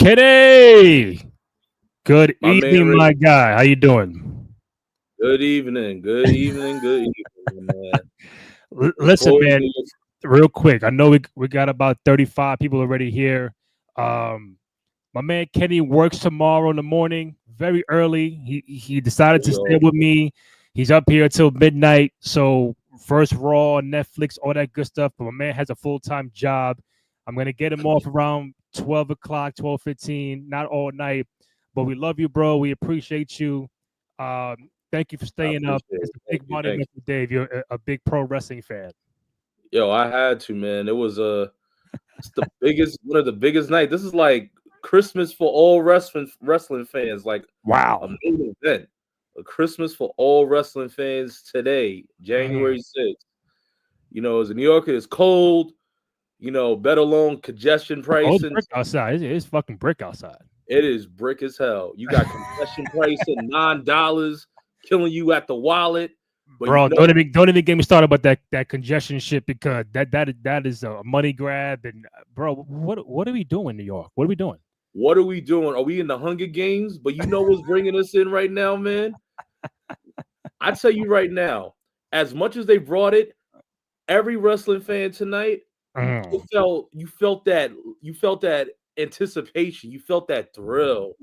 Kenny. Good My man evening, my Randy. guy. How you doing? Good evening. Good evening. Good evening, man. Listen, Reporting man, to you. real quick. I know we got about 35 people already here. Um, my man Kenny works tomorrow in the morning, very early. He decided to stay Yo, with me. He's up here till midnight. So first Raw, Netflix, all that good stuff. But my man has a full-time job. I'm gonna get him off around 12 o'clock, 12:15, not all night. But we love you, bro. We appreciate you. Thank you for I staying up. appreciate It's it. a Thank big you. morning Thank for Dave. You're a big pro wrestling fan. you. Yo, I had to, man. It was it's the biggest, one of the biggest nights. This is like Christmas for all wrestling fans. Like a Wow. main event. A Christmas for all wrestling fans today, Mhm. January 6th. As a New Yorker, it's cold. Bet alone congestion Oh, it's pricing. brick outside. It's fucking brick outside. It is brick as hell. You got concession pricing, $9, killing you at the wallet. But Bro, don't even get me started about that congestion shit because that is a money grab and bro, what are we doing in New York? What are we doing? what are we doing? Are we in the Hunger Games? But you know what's bringing us in right now, man? I tell you right now, as much as they brought it, every wrestling fan tonight, Mhm. you felt that anticipation, you felt that thrill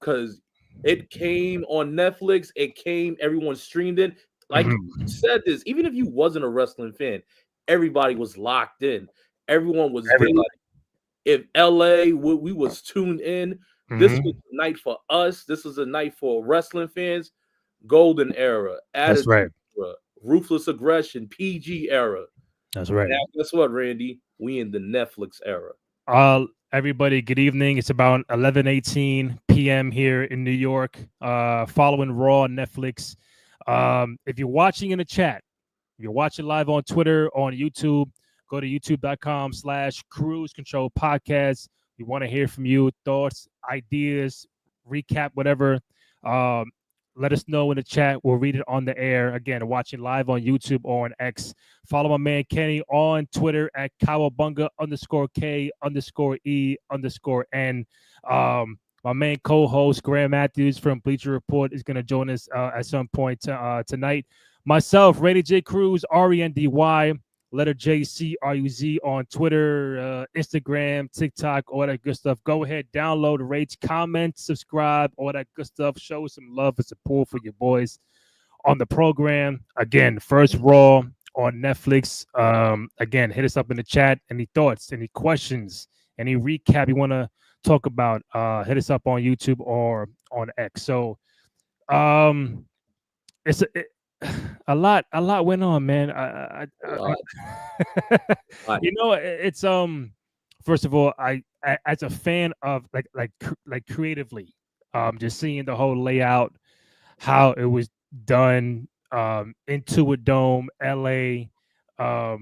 because it came on Netflix. It came, everyone streamed it. Like you Mhm. said this, even if you wasn't a wrestling fan, everybody was locked in. Everyone was Vegas. Everybody. If LA, we was tuned in. This was Mhm. a night for us. This was a night for wrestling fans. Golden era, That's right. attitude era, ruthless aggression, PG era. That's right. Now, guess what, Randy? We in the Netflix era. Everybody, good evening. It's about 11:18 p.m. here in New York. Following Raw on Netflix. If you're watching in the chat, if you're watching live on Twitter, on YouTube, go to youtube.com/cruise control podcast. We want to hear from you, thoughts, ideas, recap, whatever. Um, let us know in the chat. We'll read it on the air. Again, watching live on YouTube or on X. Follow my man Kenny on Twitter at Kawabunga_K_E_N. My main co-host Graham Matthews from Bleacher Report is going to join us at some point tonight. Myself, Randy J. Cruz, RENDY, letter JCRUZ on Twitter, Instagram, TikTok, all that good stuff. Go ahead, download, rate, comment, subscribe, all that good stuff. Show some love and support for your boys on the program. Again, first Raw on Netflix. Again, hit us up in the chat. Any thoughts, any questions, any recap you want to talk about, hit us up on YouTube or on X. So um it's a lot went on, man. A lot, lot. It's first of all, as a fan of like creatively, just seeing the whole layout, how it was done, into a dome, LA,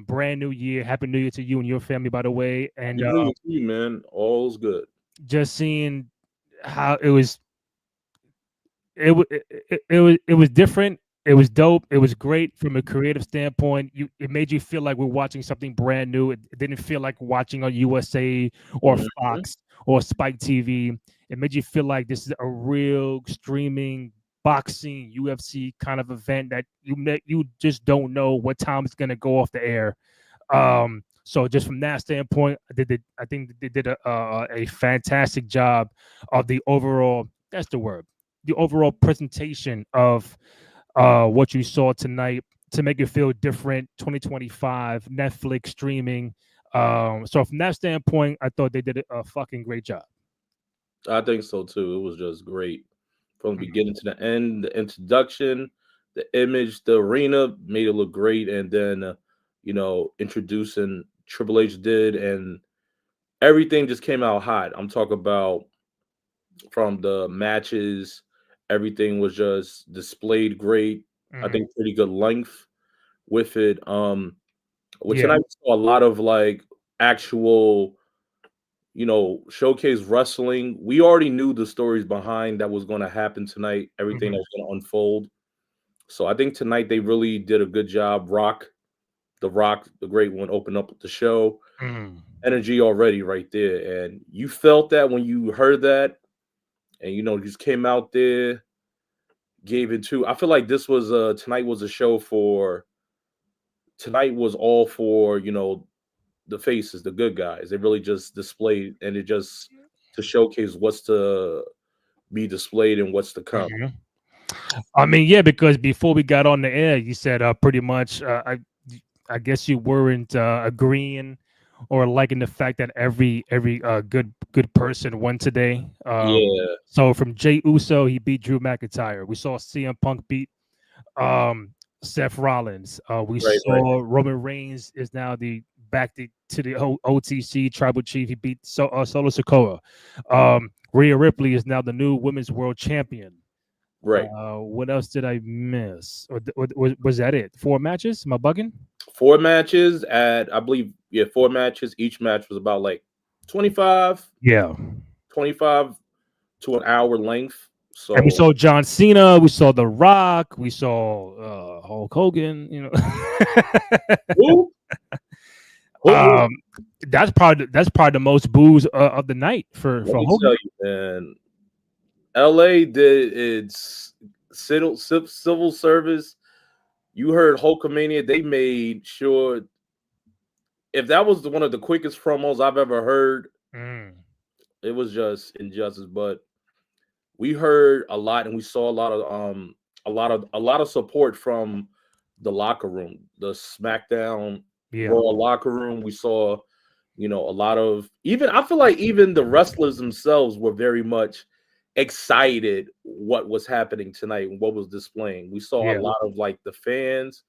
brand new year, happy new year to you and your family, by the way, and Happy New Year to you, man. All's good. just seeing how it was different. It was dope. It was great from a creative standpoint. It made you feel like we're watching something brand new. It didn't feel like watching on USA or Mhm. Fox or Spike TV. It made you feel like this is a real streaming boxing UFC kind of event that you just don't know what time it's gonna go off the air. So just from that standpoint, I think they did a fantastic job of the overall. That's the word. The overall presentation of what you saw tonight to make it feel different. 2025 Netflix streaming. So from that standpoint, I thought they did a fucking great job. I think so too. It was just great from the Mhm. beginning to the end. The introduction, the image, the arena made it look great, and then introducing Triple H did, and everything just came out hot. I'm talking about from the matches, everything was just displayed great. I Mhm. think pretty good length with it. Which Yeah. tonight we saw a lot of like actual showcase wrestling. We already knew the stories behind that was going to happen tonight, everything that Mhm. was going to unfold. So I think tonight they really did a good job. The Rock, the Great One, opened up the show. Mhm. energy already right there, and you felt that when you heard that, and just came out there, gave it to. I feel like this was tonight was a show for tonight was all for the faces, the good guys. They really just displayed, and it just to showcase what's to be displayed and what's to come. Mhm. I mean, yeah, because before we got on the air, you said pretty much. I guess you weren't agreeing or liking the fact that every good person won today. Yeah, So from Jay Uso, he beat Drew McIntyre. We saw CM Punk beat um, Seth Rollins. We right, right, saw Roman Reigns is now the back to the OTC Tribal Chief. He beat Solo Sikoa. Rhea Ripley is now the new Women's World Champion. right. What else did I miss? Or was that it? 4 matches? Am I bugging? 4 matches at, I believe, yeah, 4 matches. Each match was about like 25, Yeah. 25 to an hour length. And we So, saw John Cena. We saw The Rock. We saw Hulk Hogan. who, who, um, that's probably the most booze of the night let for me Hogan. tell you, man, LA did its civil service. You heard Hulkamania. They made sure, if that was one of the quickest promos I've ever heard, Mm, it was just injustice. But we heard a lot, and we saw a lot of support from the locker room, the SmackDown yeah. Raw locker room. We saw, a lot of, even, I feel like even the wrestlers themselves were very much excited what was happening tonight and what was displaying. We saw a Yeah. lot of like the fans.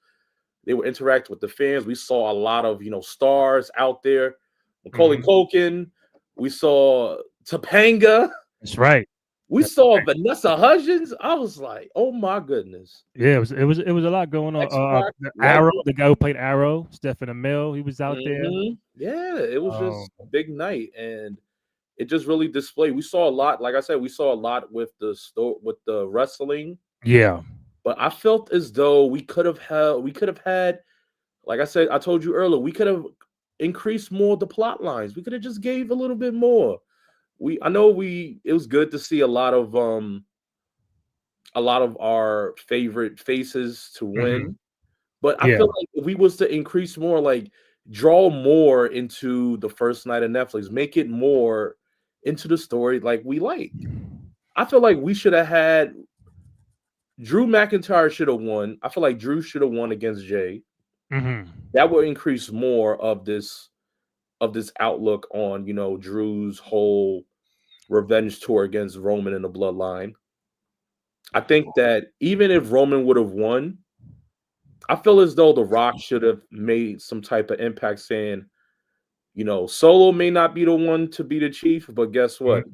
They were interacting with the fans. We saw a lot of stars out there. Macaulay Hmm. Culkin. We saw Topanga. That's right. We saw Vanessa Hudgens. I was like, oh my goodness. Yeah, it was a lot going on. X Pac, The Arrow, Ledger. the guy who played Arrow, Stephen Amell, he was out there. Yeah, it was Um, just a big night, and it just really displayed. We saw a lot. Like I said, we saw a lot with the wrestling, yeah. but I felt as though we could have had, like I said, I told you earlier, we could have increased more the plot lines. We could have just gave a little bit more. I know it was good to see a lot of our favorite faces to Hmm. win. But I Yeah. feel like if we was to increase more, like draw more into the first night of Netflix, make it more into the story like we like. I feel like we should have had Drew McIntyre should have won. I feel like Drew should have won against Jay. Hmm. That would increase more of this outlook on, Drew's whole revenge tour against Roman in the bloodline. I think that even if Roman would have won, I feel as though The Rock should have made some type of impact saying, Solo may not be the one to be the chief, but guess what?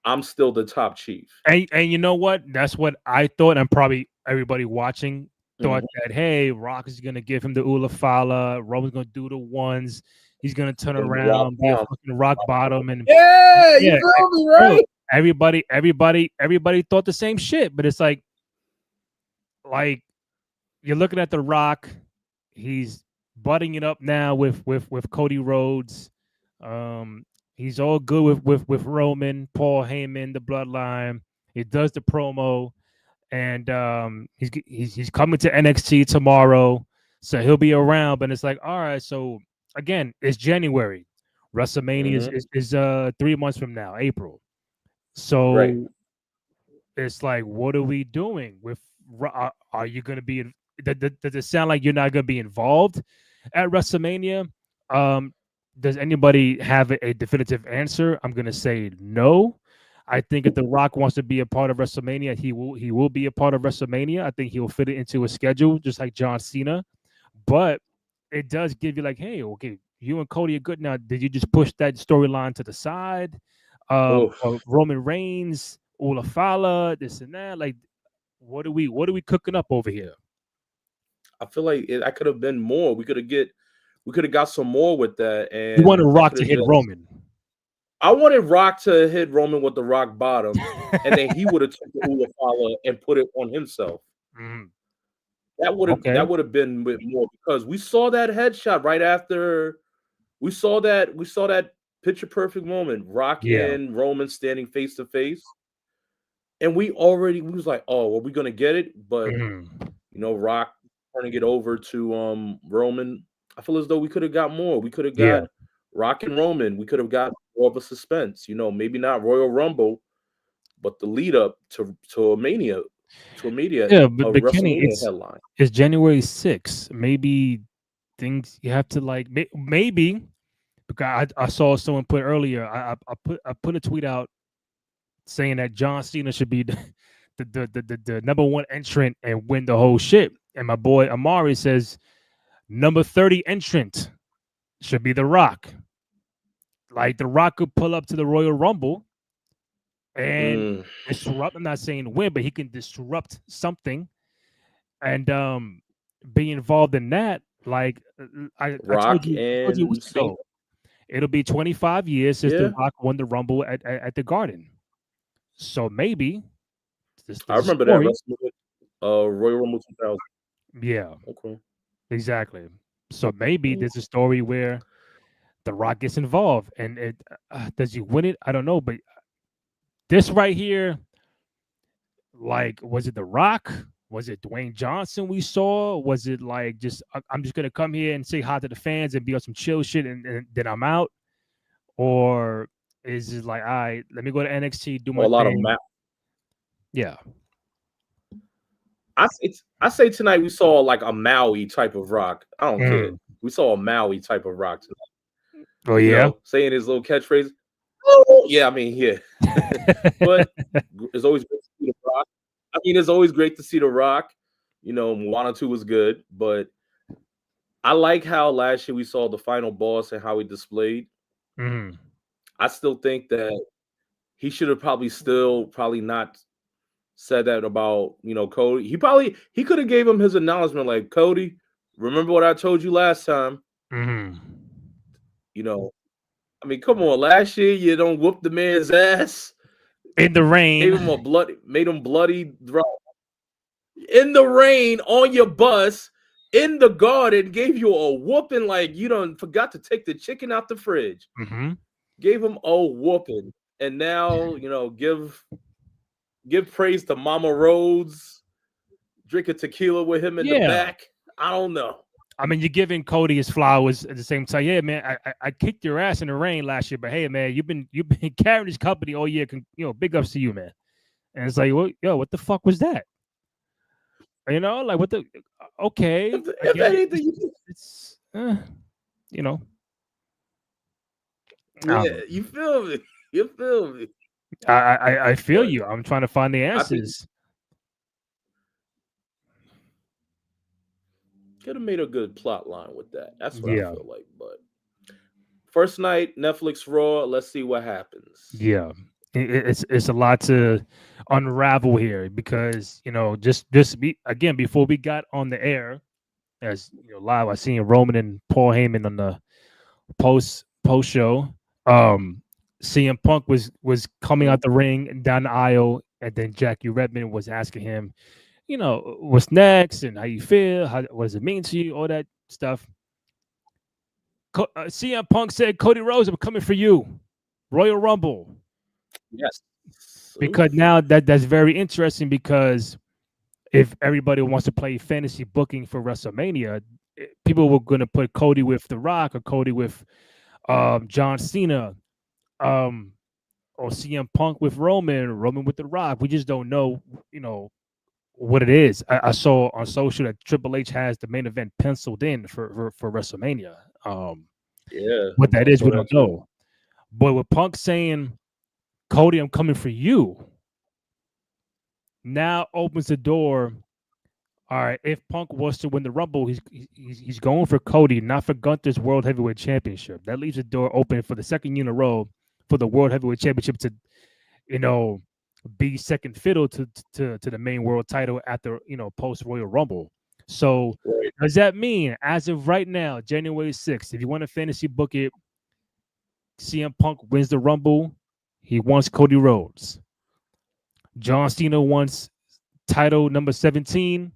I'm still the top chief. And you know what? That's what I thought, and probably everybody watching thought Mhm. that hey, Rock is gonna give him the Ula Fala, Roman's gonna do the ones, he's gonna turn Gonna be rock around, be a bottom. fucking rock bottom, and Yeah, you yeah, feel me, bro, right? everybody thought the same shit, but it's like you're looking at the Rock, he's butting it up now with Cody Rhodes. Um, he's all good with Roman, Paul Heyman, the Bloodline. He does the promo, and he's coming to NXT tomorrow, so he'll be around. But it's like, all right, so again, it's January. WrestleMania Mhm. is 3 months from now, April. Right. So it's like, what are we doing with? Are you going to be? Does it sound like you're not going to be involved at WrestleMania? Um, does anybody have a definitive answer? I'm going to say no. I think if The Rock wants to be a part of WrestleMania, he will be a part of WrestleMania. I think he'll fit it into a schedule, just like John Cena. But it does give you like, hey, okay, you and Cody are good now. Did you just push that storyline to the side? Oof. Or Roman Reigns, Olafala, this and that. Like, what are we cooking up over here? I feel like I could have been more. We could have got some more with that, You want and a I Rock could to have hit just. Roman. I wanted Rock to hit Roman with the rock bottom, and then he would have took the Ulafala and put it on himself. Mm, That okay. would have been with more because we saw that headshot right after. we saw that picture perfect moment. Rock Yeah. and Roman standing face to face, and we was like, oh, are we gonna get it? But Mhm. Rock turning it over to Roman. I feel as though we could have got more. We could have Yeah. got Rock and Roman. We could have got more of a suspense. Maybe not Royal Rumble, but the lead up to a Mania, Yeah, a but Kenny, WrestleMania headline. it's January 6th. Maybe things you have to like maybe because I saw someone put earlier. I put a tweet out saying that John Cena should be the number one entrant and win the whole shit. And my boy Amari says number 30 entrant should be The Rock. Like The Rock could pull up to the Royal Rumble and Mm, disrupt. I'm not saying win, but he can disrupt something and be involved in that. Like I Rock told you and weeks Cena. ago, it'll be 25 years since The Yeah, Rock won the Rumble at the Garden. So maybe I there's a remember that story. WrestleMania, Royal Rumble 2000. Yeah, Okay. exactly. So maybe Mm. there's a story where The Rock gets involved, and does he win it? I don't know, but this right here, like, was it The Rock? Was it Dwayne Johnson we saw? Was it like just I'm just gonna come here and say hi to the fans and be on some chill shit and then I'm out? Or is it like, all right, let me go to NXT, do Or my a lot of thing? Yeah. I say tonight we saw like a Maui type of Rock. I don't care. Mm. We saw a Maui type of Rock tonight. Oh yeah. Saying his little catchphrase. Oh, yeah, I mean, yeah. But it's always great to see the Rock. I mean, it's always great to see the Rock. Moana 2 was good, but I like how last year we saw the final boss and how he displayed. Mhm. I still think that he should have probably not said that about Cody. He could have gave him his acknowledgement like, Cody, remember what I told you last time. Mhm. You know, I mean, come on, last year you don't whoop the man's ass, In the rain. made him bloody in the rain on your bus in the garden, gave you a whooping like you done forgot to take the chicken out the fridge. Mhm. Gave him a whooping, and now give praise to Mama Rhodes, drink a tequila with him in the Yeah. back. I don't know. I mean, you're giving Cody his flowers at the same time. Yeah, man, I kicked your ass in the rain last year, but hey, man, you've been carrying this company all year. Big ups to you, man. And it's like, well, yo, what the fuck was that? Like what the? Okay, I If get it. anything, It's you know, I don't yeah, know. you feel me? You feel me? I feel But you. I'm trying to find the I think answers. could have made a good plot line with that. That's what I Yeah, feel like. But first night, Netflix Raw. Let's see what happens. yeah. It's a lot to unravel here because just again before we got on the air as live, I seen Roman and Paul Heyman on the post show. CM Punk was coming Mhm. out the ring and down the aisle, and then Jackie Redmond was asking him, what's next and how you feel, what does it mean to you, all that stuff. CM Punk said, "Cody Rhodes, I'm coming for you, Royal Rumble." Yes. Because Oof. now that's very interesting because if everybody wants to play fantasy booking for WrestleMania, people were going to put Cody with The Rock or Cody with John Cena, um, or CM Punk with Roman with The Rock. We just don't know, what it is. I saw on social that Triple H has the main event penciled in for WrestleMania. Yeah, What that I is, saw we that don't too. know. But with Punk saying, "Cody, I'm coming for you," now opens the door. All right, if Punk was to win the Rumble, he's going for Cody, not for Gunther's World Heavyweight Championship. That leaves the door open for the second year in a row for the World Heavyweight Championship to, you know, be second fiddle to the main world title at the post Royal Rumble. So Right. does that mean, as of right now, January 6th, if you want to fantasy book it, CM Punk wins the Rumble, he wants Cody Rhodes. John Cena wants title number 17.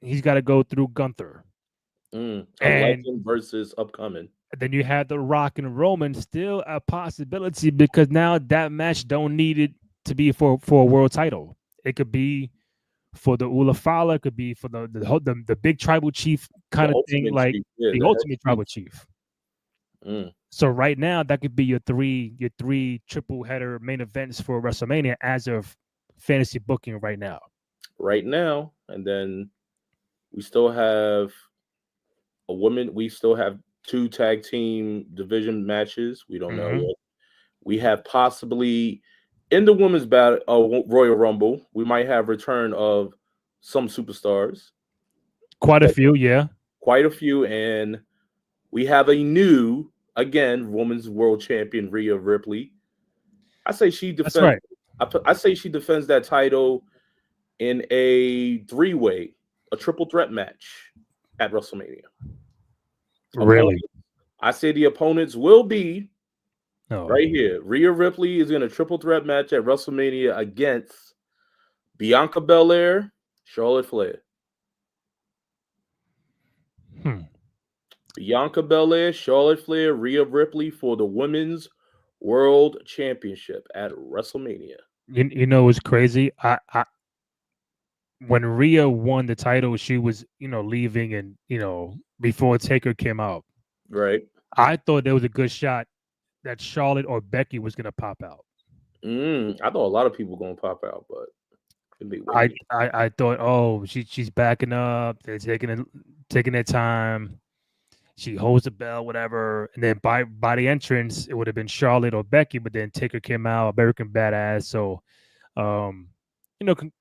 He's got to go through Gunther. A And legend versus upcoming. then you have the Rock and Roman, still a possibility because now that match don't need it to be for a world title. It could be for the Ula Fala, it could be for the big tribal chief The kind of thing, ultimate like chief, yeah, the the head ultimate chief. tribal chief. Mm. So right now, that could be your three triple header main events for WrestleMania as of fantasy booking right now. Right now, and then we still have a woman. We still have two tag team division matches. We don't know Hmm. yet. We have possibly in the women's battle, Royal Rumble. We might have return of some superstars, Quite a few, yeah. quite a few, and we have a new again women's world champion Rhea Ripley. I say she That's defends. right. I say she defends that title in a three-way, a triple threat match at WrestleMania. Really? Opponent, I say the opponents will be No. right here. Rhea Ripley is in a triple threat match at WrestleMania against Bianca Belair, Charlotte Flair. Hmm. Bianca Belair, Charlotte Flair, Rhea Ripley for the Women's World Championship at WrestleMania. You know what's crazy? I when Rhea won the title, she was leaving, and before Taker came out, Right. I thought there was a good shot that Charlotte or Becky was gonna pop out. I thought a lot of people going to pop out, but can be I waiting. I, I thought, oh, she's backing up. They're taking their time. She holds the bell, whatever, and then by the entrance, it would have been Charlotte or Becky, but then Taker came out, American Badass. So, um, you know, con-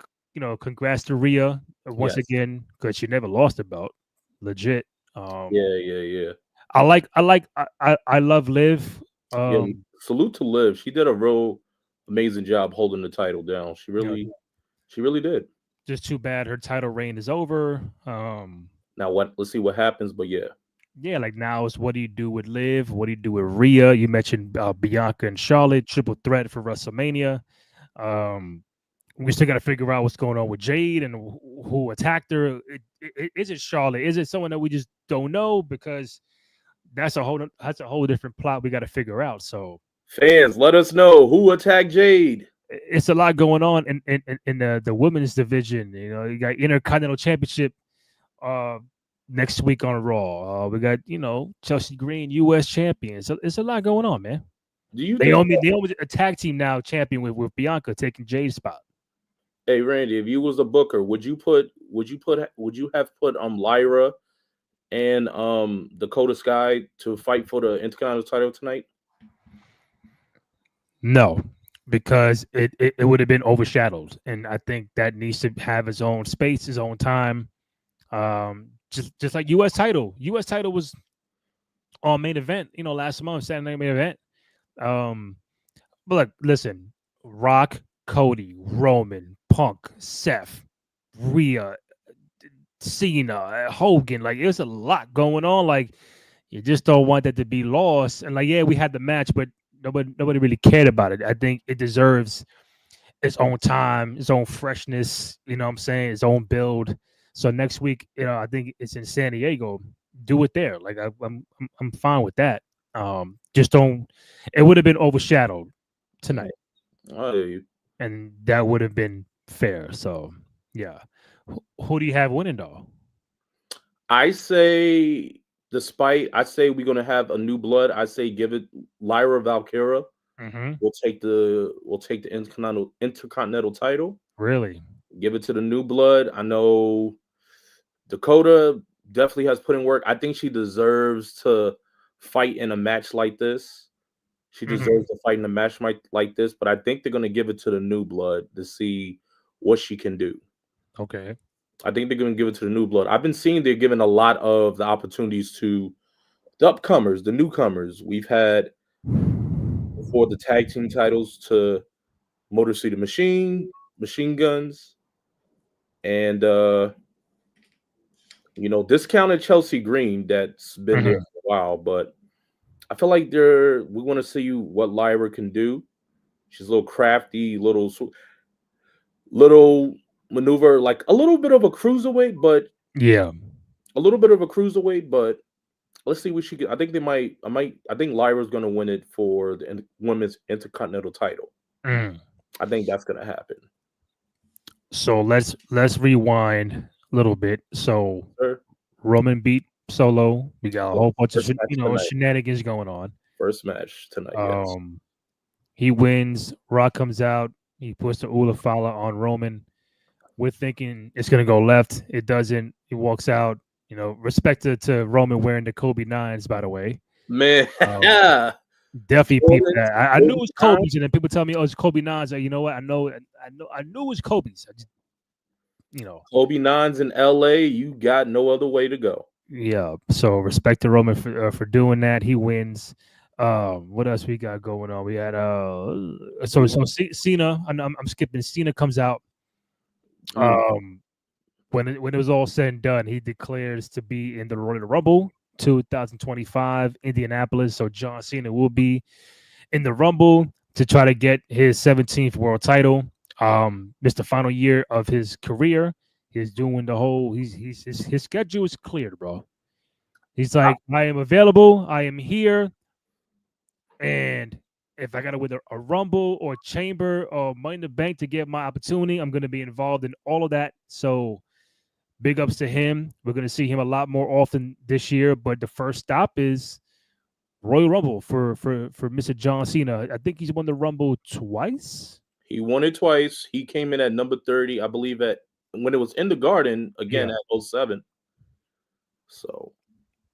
congrats to Rhea once Yes. again because she never lost the belt, legit. Um, Yeah, yeah, yeah. I love Liv. Yeah, Um, salute to Liv. She did a real amazing job holding the title down. you know, She really did. just too bad her title reign is over. Now what? Let's see what happens. But yeah, Yeah, like now it's what do you do with Liv? What do you do with Rhea? You mentioned Bianca and Charlotte, triple threat for WrestleMania. Um, we still got to figure out what's going on with Jade and who attacked her. Is it Charlotte? Is it someone that we just don't know? Because that's a whole different plot we got to figure out. So fans, let us know who attacked Jade. it's a lot going on in the women's division. You got Intercontinental Championship uh next week on Raw. We got Chelsea Green, U.S. champion. So it's a lot going on, man. Do you think? Naomi a tag team now champion with Bianca taking Jade's spot. Hey Randy, if you was a booker, would you have put Lyra and Dakota Sky to fight for the Intercontinental title tonight? No, because it would have been overshadowed, and I think that needs to have its own space, its own time. Just like U.S. title. U.S. title was on main event, last month, Saturday night main event. Um, but look, listen, Rock, Cody, Roman, Punk, Seth, Rhea, Cena, Hogan. Like, there's a lot going on. Like, you just don't want that to be lost. And like, yeah, we had the match, but nobody really cared about it. I think it deserves its own time, its own freshness. You know what I'm saying? Its own build. So next week, I think it's in San Diego. Do it there. Like I'm fine with that. Just don't. It would have been overshadowed tonight, I hear you. and that would have been fair. So yeah, who do you have winning though? I say, I say we're gonna have a new blood. I say give it Lyra Valkyra. Mm-hmm. We'll take the Intercontinental title. Really? Give it to the new blood. I know Dakota definitely has put in work. I think she deserves to fight in a match like this. She Mm-hmm. deserves to fight in a match like this, but I think they're gonna give it to the new blood to see what she can do. Okay. I think they're gonna give it to the new blood. I've been seeing they're giving a lot of the opportunities to the upcomers, the newcomers. We've had for the tag team titles to Motor City Machine, Machine Guns, and discounted Chelsea Green that's been there Mm-hmm. for a while, but I feel like we want to see what Lyra can do. She's a little crafty, little maneuver, like a little bit of a cruiserweight, but Yeah. a little bit of a cruiserweight, but let's see what she get. I think they might. I think Lyra's going to win it for the women's intercontinental title. Mm. I think that's going to happen. So let's rewind a little bit. So Sir, Roman beat Solo. We got a yeah, whole bunch of first match tonight. shenanigans going on. First match tonight. Yes. Um, he wins. Rock comes out. He puts the Ula Fala on Roman. We're thinking it's gonna go left. It doesn't. He walks out. Respect to Roman wearing the Kobe nines, by the way. Man, Definitely peeped Rollins, that. I knew it was Kobe Kobe's, and then people tell me, "Oh, it's Kobe nines." You know what? I know. I knew it was Kobe's. I just, Kobe Nines in LA, you got no other way to go. Yeah. So respect to Roman for doing that. He wins. What else we got going on? We had Cena. I'm skipping. Cena comes out. When it was all said and done, he declares to be in the Royal Rumble 2025 Indianapolis. So John Cena will be in the Rumble to try to get his 17th world title. It's the final year of his career. He's doing the whole. His schedule is cleared, bro. He's like, I am available. I am here, and if I got to win a Rumble or Chamber or Money in the Bank to get my opportunity, I'm going to be involved in all of that. So big ups to him. We're going to see him a lot more often this year. But the first stop is Royal Rumble for Mr. John Cena. I think he's won the Rumble twice. He won it twice. He came in at number 30, I believe, at when it was in the Garden again at 07. So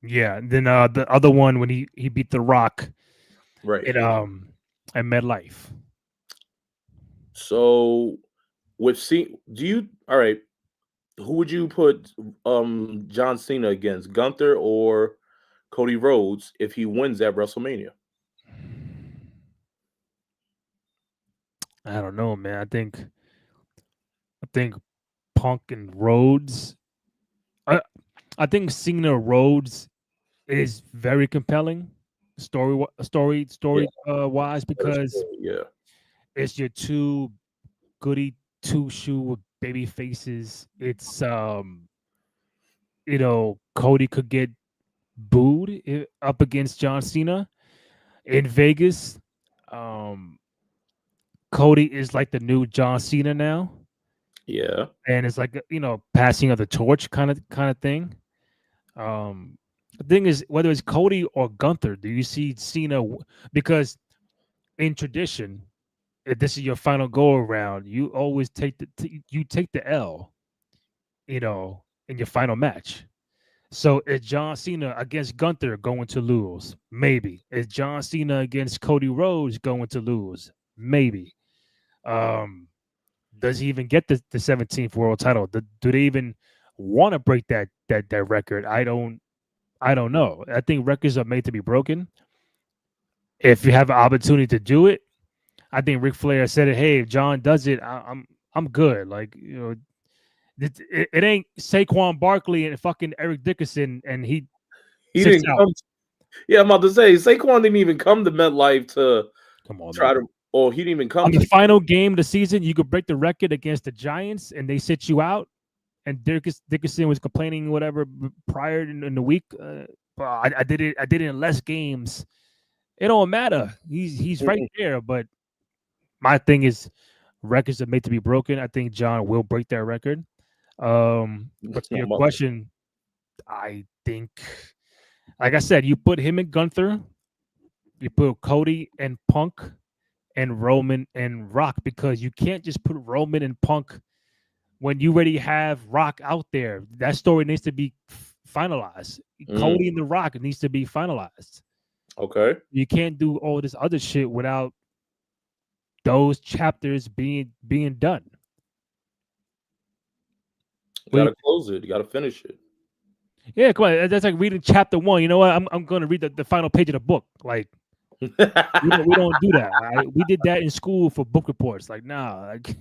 yeah, and then the other one when he beat The Rock, right at MetLife. So with do you all right? Who would you put John Cena against, Gunther or Cody Rhodes, if he wins at WrestleMania? I don't know, man. I think Punk and Rhodes. I think Cena Rhodes is very compelling story wise because it's your two goody two shoe baby faces. It's Cody could get booed up against John Cena in Vegas. Cody is like the new John Cena now. Yeah. And it's like passing of the torch kind of thing. The thing is, whether it's Cody or Gunther, do you see Cena? Because in tradition, if this is your final go around, you always take the L, in your final match. So is John Cena against Gunther going to lose? Maybe. Is John Cena against Cody Rhodes going to lose? Maybe. Does he even get the 17th world title? Do they even want to break that record? I don't know. I think records are made to be broken. If you have an opportunity to do it, I think Ric Flair said it. Hey, if John does it, I'm good. Like it ain't Saquon Barkley and fucking Eric Dickerson, and he didn't come. Yeah, I'm about to say Saquon didn't even come to MetLife to try to. Or he didn't even come on the final game of the season. You could break the record against the Giants, and they sit you out. And Dickerson was complaining whatever prior in the week. I did it. I did it in less games. It don't matter. He's right there. But my thing is, records are made to be broken. I think John will break that record. But to your question, I think, like I said, you put him and Gunther, you put Cody and Punk, and Roman and Rock, because you can't just put Roman and Punk when you already have Rock out there. That story needs to be finalized. Cody and the Rock needs to be finalized. Okay. You can't do all this other shit without those chapters being done. You gotta close it. You gotta finish it. Yeah, come on. That's like reading chapter 1. You know what? I'm going to read the final page of the book. Like, we don't do that. Right? We did that in school for book reports. Like, nah, like,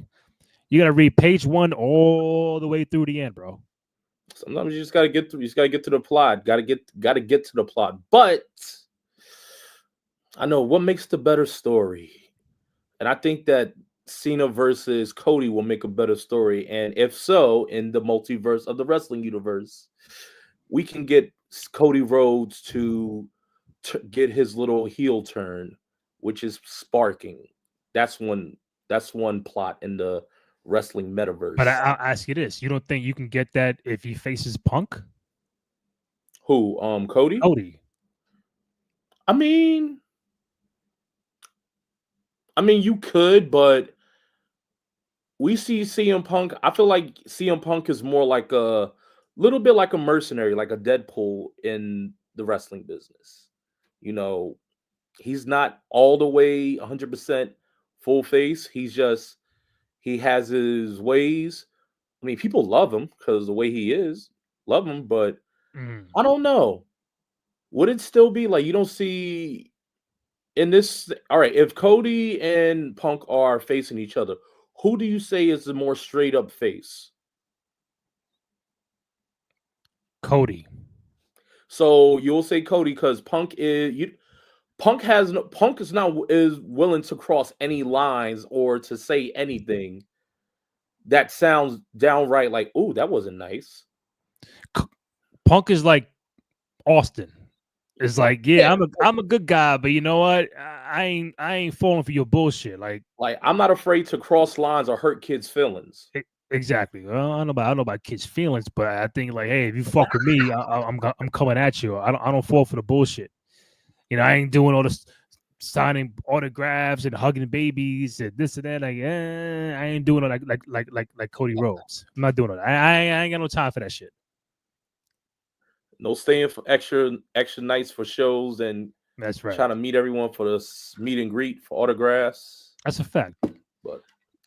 you got to read page 1 all the way through the end, bro. Sometimes you just got to get through. You just got to get to the plot. Got to get to the plot. But I know what makes the better story, and I think that Cena versus Cody will make a better story. And if so, in the multiverse of the wrestling universe, we can get Cody Rhodes to get his little heel turn, which is sparking. That's one. That's one plot in the wrestling metaverse. But I'll ask you this: you don't think you can get that if he faces Punk? Who? Cody. Cody. I mean, you could, but we see CM Punk. I feel like CM Punk is more like a little bit like a mercenary, like a Deadpool in the wrestling business. You know, he's not all the way 100% full face. He has his ways. I mean, people love him because the way he is, love him, but I don't know. Would it still be like you don't see in this? All right, if Cody and Punk are facing each other, who do you say is the more straight up face? Cody. So you'll say Cody because Punk is not willing to cross any lines or to say anything that sounds downright like, "Ooh, that wasn't nice." Punk is like Austin. It's like, yeah, I'm a good guy, but you know what? I ain't falling for your bullshit. Like I'm not afraid to cross lines or hurt kids' feelings. Exactly. Well, I don't know about kids' feelings, but I think like, hey, if you fuck with me, I'm coming at you. I don't fall for the bullshit. You know, I ain't doing all this signing autographs and hugging babies and this and that. Like, I ain't doing it like Cody Rhodes. I'm not doing it. I ain't got no time for that shit. No staying for extra nights for shows and that's right. Trying to meet everyone for the meet and greet for autographs. That's a fact. But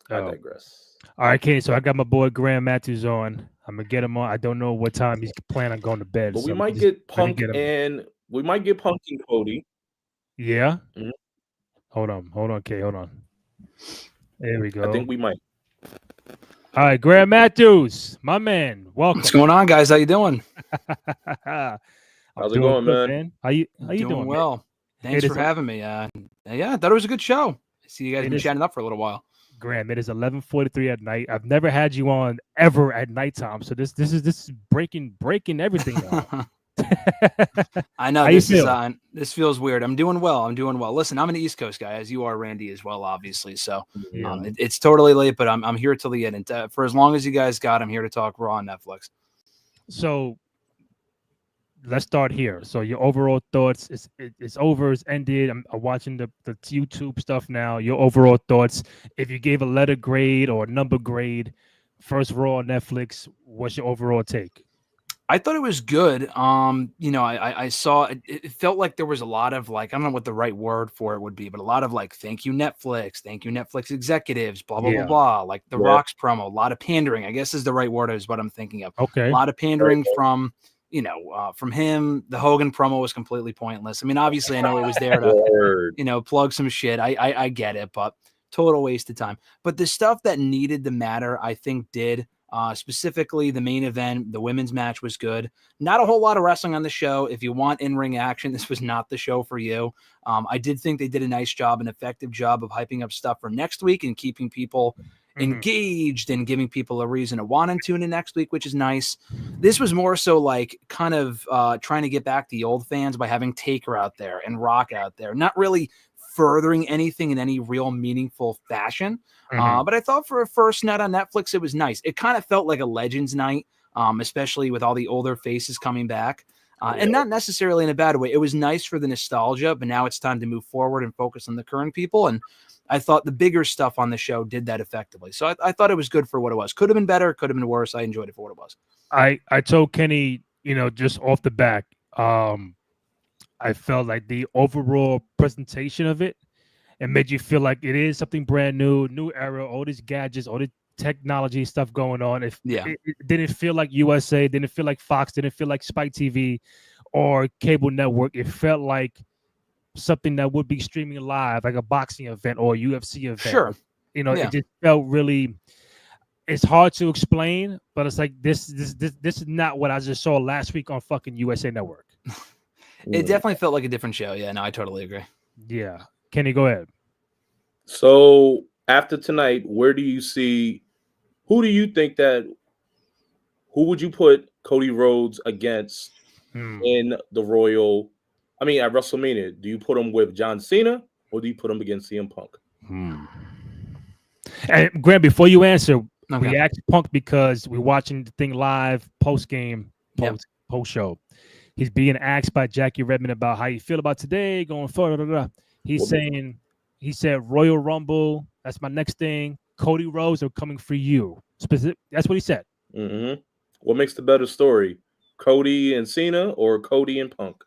I digress. All right, Kenny. So I got my boy Graham Matthews on. I'm gonna get him on. I don't know what time he's planning on going to bed. But so we might get Punk and Cody. Yeah. Mm-hmm. Hold on, Kay. Hold on. There we go. I think we might. All right, Graham Matthews, my man. Welcome. What's going on, guys? How you doing? How's it going, good, man? How you doing? Well, man? Thanks for having me. Yeah, I thought it was a good show. I see you guys been chatting up for a little while. Graham, it is 11:43 at night. I've never had you on ever at nighttime, so this is breaking everything down. I know this feels weird. I'm doing well. Listen, I'm an East Coast guy, as you are, Randy, as well, obviously. So it's totally late, but I'm here till the end. And for as long as you guys got, I'm here to talk Raw on Netflix. So let's start here. So your overall thoughts? It's over. It's ended. I'm watching the YouTube stuff now. Your overall thoughts? If you gave a letter grade or a number grade, first Raw on Netflix, what's your overall take? I thought it was good. I saw it felt like there was a lot of like, I don't know what the right word for it would be, but a lot of like, thank you, Netflix executives, blah, blah, blah, blah. Like the Rock's promo, a lot of pandering, I guess is the right word is what I'm thinking of. Okay. A lot of pandering from him. The Hogan promo was completely pointless. I mean, obviously I know it was there to, plug some shit. I get it, but total waste of time. But the stuff that needed to matter, I think did. Specifically, the main event, the women's match was good. Not a whole lot of wrestling on the show. If you want in-ring action, this was not the show for you. I did think they did a nice job, an effective job of hyping up stuff for next week and keeping people engaged and giving people a reason to want to tune in next week, which is nice. This was more so like kind of trying to get back the old fans by having Taker out there and Rock out there. Not really furthering anything in any real meaningful fashion. But I thought for a first night on Netflix, it was nice. It kind of felt like a Legends night, especially with all the older faces coming back. And not necessarily in a bad way. It was nice for the nostalgia, but now it's time to move forward and focus on the current people. And I thought the bigger stuff on the show did that effectively. So I thought it was good for what it was. Could have been better, could have been worse. I enjoyed it for what it was. I told Kenny, just off the back, I felt like the overall presentation of it made you feel like it is something brand new era, all these gadgets, all the technology stuff going on. It didn't feel like USA, didn't feel like Fox, didn't feel like Spike TV or cable network. It felt like something that would be streaming live, like a boxing event or a UFC event. Sure. It just felt really, it's hard to explain, but it's like this is not what I just saw last week on fucking USA Network. It definitely felt like a different show. Yeah, no, I totally agree. Yeah. Kenny, go ahead. So after tonight, who do you think who would you put Cody Rhodes against in the Royal. I mean, at WrestleMania, do you put him with John Cena or do you put him against CM Punk? And Grant, before you answer, Okay. we asked Punk because we're watching the thing live, post game, post show. He's being asked by Jackie Redmond about how you feel about today, going forward. He's saying, he said, Royal Rumble, that's my next thing. Cody Rhodes are coming for you. That's what he said. Mm-hmm. What makes the better story, Cody and Cena or Cody and Punk?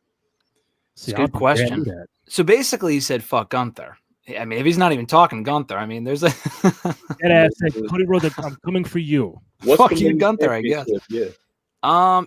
It's a good question. So basically, he said, "Fuck Gunther." I mean, if he's not even talking Gunther, I mean, there's a that ass said, Cody Rhodes, I'm coming for you. Fuck you, Gunther, I guess. Yeah.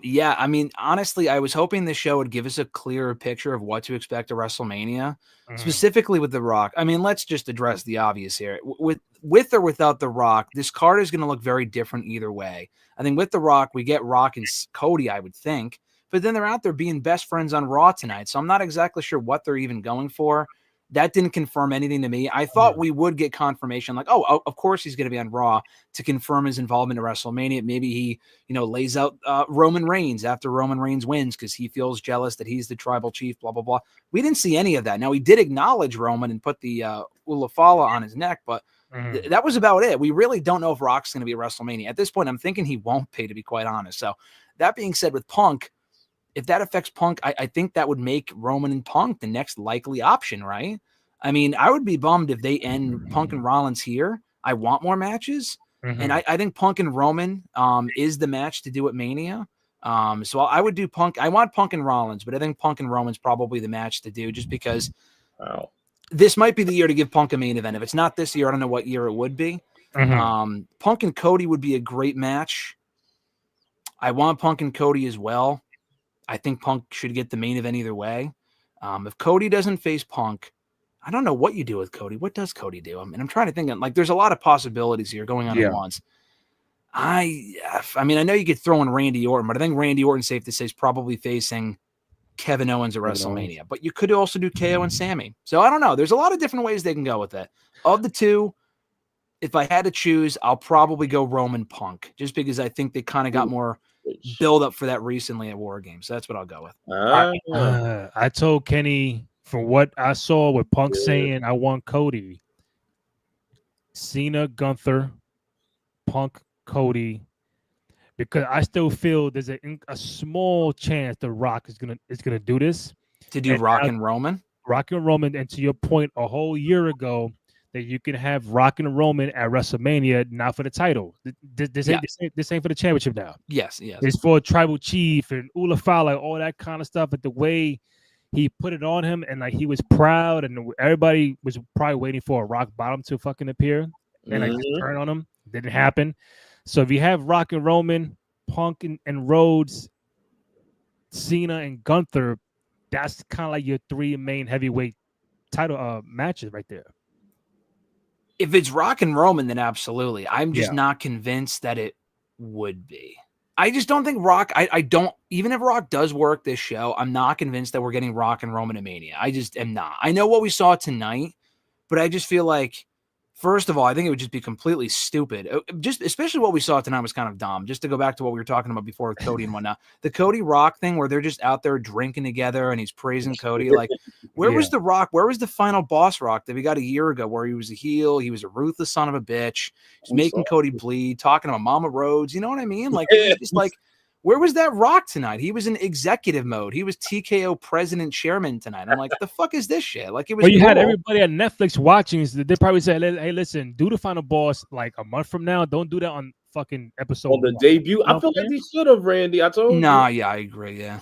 Yeah. I mean, honestly, I was hoping the show would give us a clearer picture of what to expect at WrestleMania, specifically with The Rock. I mean, let's just address the obvious here. With or without The Rock, this card is going to look very different either way. I think with The Rock, we get Rock and Cody, I would think. But then they're out there being best friends on Raw tonight. So I'm not exactly sure what they're even going for. That didn't confirm anything to me. I thought we would get confirmation like, oh, of course he's going to be on Raw to confirm his involvement in WrestleMania. Maybe he, lays out Roman Reigns after Roman Reigns wins because he feels jealous that he's the tribal chief, blah, blah, blah. We didn't see any of that. Now, he did acknowledge Roman and put the Ulafala on his neck, but that was about it. We really don't know if Rock's going to be at WrestleMania. At this point, I'm thinking he won't pay, to be quite honest. So that being said, with Punk, if that affects Punk, I think that would make Roman and Punk the next likely option, right? I mean, I would be bummed if they end Punk and Rollins here. I want more matches. And I think Punk and Roman is the match to do at Mania. So I would do Punk. I want Punk and Rollins, but I think Punk and Roman's probably the match to do just because this might be the year to give Punk a main event. If it's not this year, I don't know what year it would be. Punk and Cody would be a great match. I want Punk and Cody as well. I think Punk should get the main event either way. If Cody doesn't face Punk, I don't know what you do with Cody. What does Cody do? I mean, I'm trying to think. Like, there's a lot of possibilities here going on at once. I mean, I know you could throw in Randy Orton, but I think Randy Orton, safe to say, is probably facing Kevin Owens at WrestleMania. But you could also do KO and Sammy. So I don't know. There's a lot of different ways they can go with it. Of the two, if I had to choose, I'll probably go Roman Punk, just because I think they kind of got more build up for that recently at War Games. So that's what I'll go with. I told Kenny, from what I saw with Punk saying, I want Cody, Cena, Gunther, Punk, Cody, because I still feel there's a small chance The Rock is gonna do this to do Rock and Roman. And to your point, a whole year ago, that you can have Rock and Roman at WrestleMania, not for the title. This ain't for the championship now. Yes. It's for Tribal Chief and Ulafala, all that kind of stuff. But the way he put it on him, and like he was proud, and everybody was probably waiting for a Rock Bottom to fucking appear and like just turn on him. Didn't happen. So if you have Rock and Roman, Punk and Rhodes, Cena and Gunther, that's kind of like your three main heavyweight title matches right there. If it's Rock and Roman, then absolutely. I'm just not convinced that it would be. I just don't think Rock, I don't, even if Rock does work this show, I'm not convinced that we're getting Rock and Roman at Mania. I just am not. I know what we saw tonight, but I just feel like, first of all, I think it would just be completely stupid. Just especially what we saw tonight was kind of dumb. Just to go back to what we were talking about before with Cody and whatnot. The Cody Rock thing where they're just out there drinking together and he's praising Cody. Like, where was the Rock? Where was the final boss Rock that we got a year ago where he was a heel? He was a ruthless son of a bitch. He's making Cody bleed, talking about Mama Rhodes. You know what I mean? Like, it was just like, where was that Rock tonight? He was in executive mode. He was TKO president chairman tonight. I'm like, the fuck is this shit? Like, it was. Well, you had everybody at Netflix watching. So they probably said, "Hey, listen, do the final boss like a month from now. Don't do that on fucking episode on the debut." I feel like they should have, Randy. I told you. Nah, yeah, I agree. Yeah.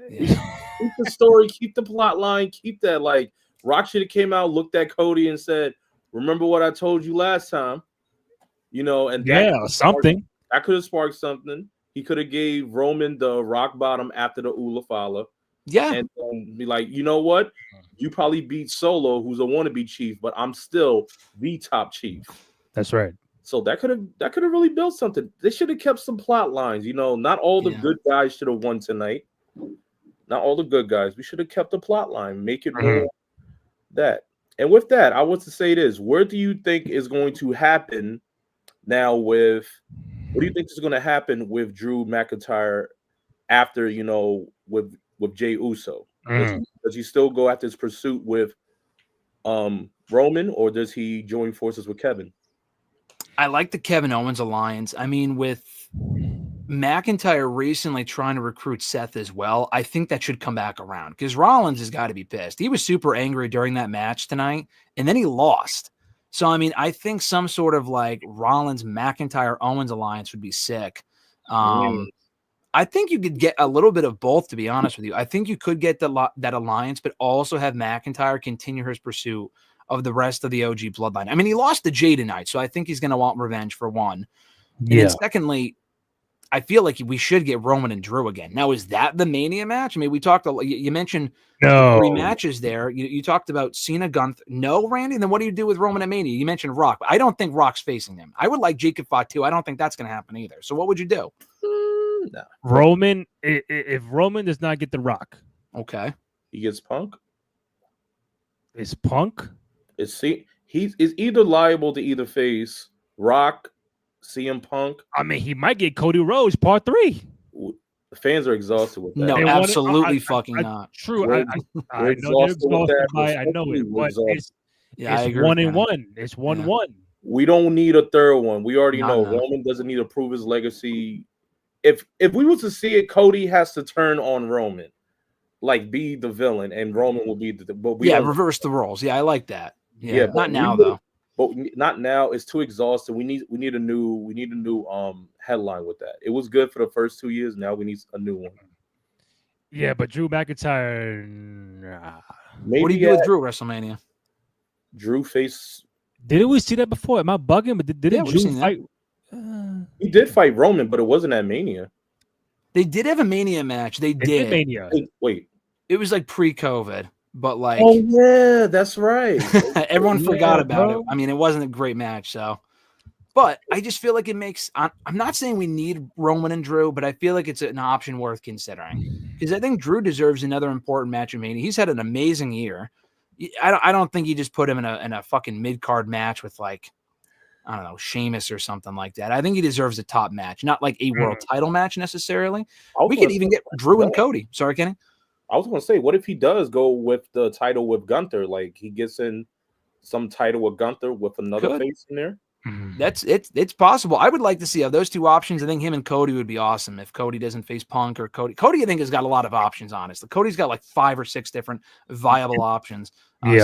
Keep the story, keep the plot line, keep that. Like, Rock should have came out, looked at Cody, and said, "Remember what I told you last time?" You know, and something that could have sparked something. He could have gave Roman the rock bottom after the Ulafala. Yeah. And be like, you know what? You probably beat Solo, who's a wannabe chief, but I'm still the top chief. That's right. So that could have really built something. They should have kept some plot lines. You know, not all the good guys should have won tonight. Not all the good guys. We should have kept the plot line. Make it more that. And with that, I want to say this. Where do you think is going to happen now with... What do you think is going to happen with Drew McIntyre after, you know, Jey Uso? Does he still go after his pursuit with Roman, or does he join forces with Kevin? I like the Kevin Owens alliance. I mean, with McIntyre recently trying to recruit Seth as well, I think that should come back around because Rollins has got to be pissed. He was super angry during that match tonight, and then he lost. So, I mean, I think some sort of like Rollins, McIntyre, Owens alliance would be sick. I think you could get a little bit of both, to be honest with you. I think you could get that alliance, but also have McIntyre continue his pursuit of the rest of the OG bloodline. I mean, he lost to Jay tonight, so I think he's going to want revenge for one. And then secondly, I feel like we should get Roman and Drew again. Now, is that the Mania match? I mean, we talked, you mentioned 3 matches there. You talked about Cena, Gunther. No, Randy? Then what do you do with Roman and Mania? You mentioned Rock. I don't think Rock's facing him. I would like Jacob fought too. I don't think that's going to happen either. So what would you do? No. Roman, if Roman does not get the Rock. Okay. He gets Punk? Is Punk? He's either liable to either face Rock, CM Punk. I mean, he might get Cody Rhodes part 3. The fans are exhausted with that. No, absolutely fucking not. True. I know they're exhausted by. I know it, but it's 1-1. It's 1-1. We don't need a third one. We already know Roman doesn't need to prove his legacy. If we were to see it, Cody has to turn on Roman, like be the villain, and Roman will be the. But reverse the roles. Yeah, I like that. Yeah, not now though. But not now. It's too exhausted. We need a new headline with that. It was good for the first 2 years. Now we need a new one. Yeah, but Drew McIntyre. What do you do with Drew at WrestleMania? Drew face. Didn't we see that before? Am I bugging? But didn't Drew fight? He did fight Roman, but it wasn't at Mania. They did have a Mania match. They did. Mania. Wait. It was like pre-COVID, but like. Oh yeah, that's right. Everyone forgot about it. I mean, it wasn't a great match, so. But I just feel like it makes. I'm not saying we need Roman and Drew, but I feel like it's an option worth considering because I think Drew deserves another important match in Mania. He's had an amazing year. I don't think you just put him in a fucking mid-card match with like. I don't know, Sheamus or something like that. I think he deserves a top match, not like a world title match necessarily. We could even get Drew and Cody. Sorry, Kenny. I was going to say, what if he does go with the title with Gunther? Like he gets in some title with Gunther with another face in there? It's possible. I would like to see those two options. I think him and Cody would be awesome if Cody doesn't face Punk or Cody. Cody, I think, has got a lot of options, honestly. Cody's got like 5 or 6 different viable options.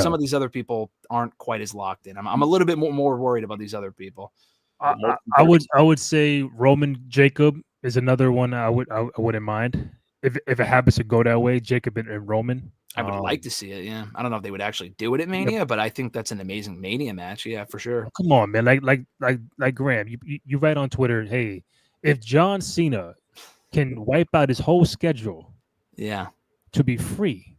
Some of these other people aren't quite as locked in. I'm a little bit more worried about these other people. I would say Roman Jacob is another one I wouldn't mind. If it happens to go that way, Jacob and Roman. I would like to see it, yeah. I don't know if they would actually do it at Mania, but I think that's an amazing Mania match, yeah, for sure. Come on, man. Like Graham, you write on Twitter, hey, if John Cena can wipe out his whole schedule to be free,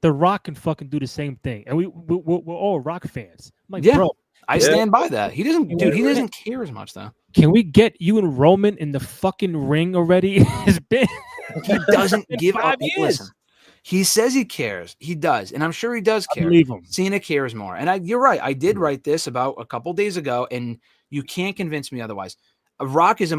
The Rock can fucking do the same thing. And we're all Rock fans. I'm like, bro. I stand by that. He doesn't care as much, though. Can we get you and Roman in the fucking ring already? It's been he doesn't give up. Listen, he says he cares. He does. And I'm sure he does care. I believe him. Cena cares more. And you're right. I did write this about a couple days ago, and you can't convince me otherwise. Rock is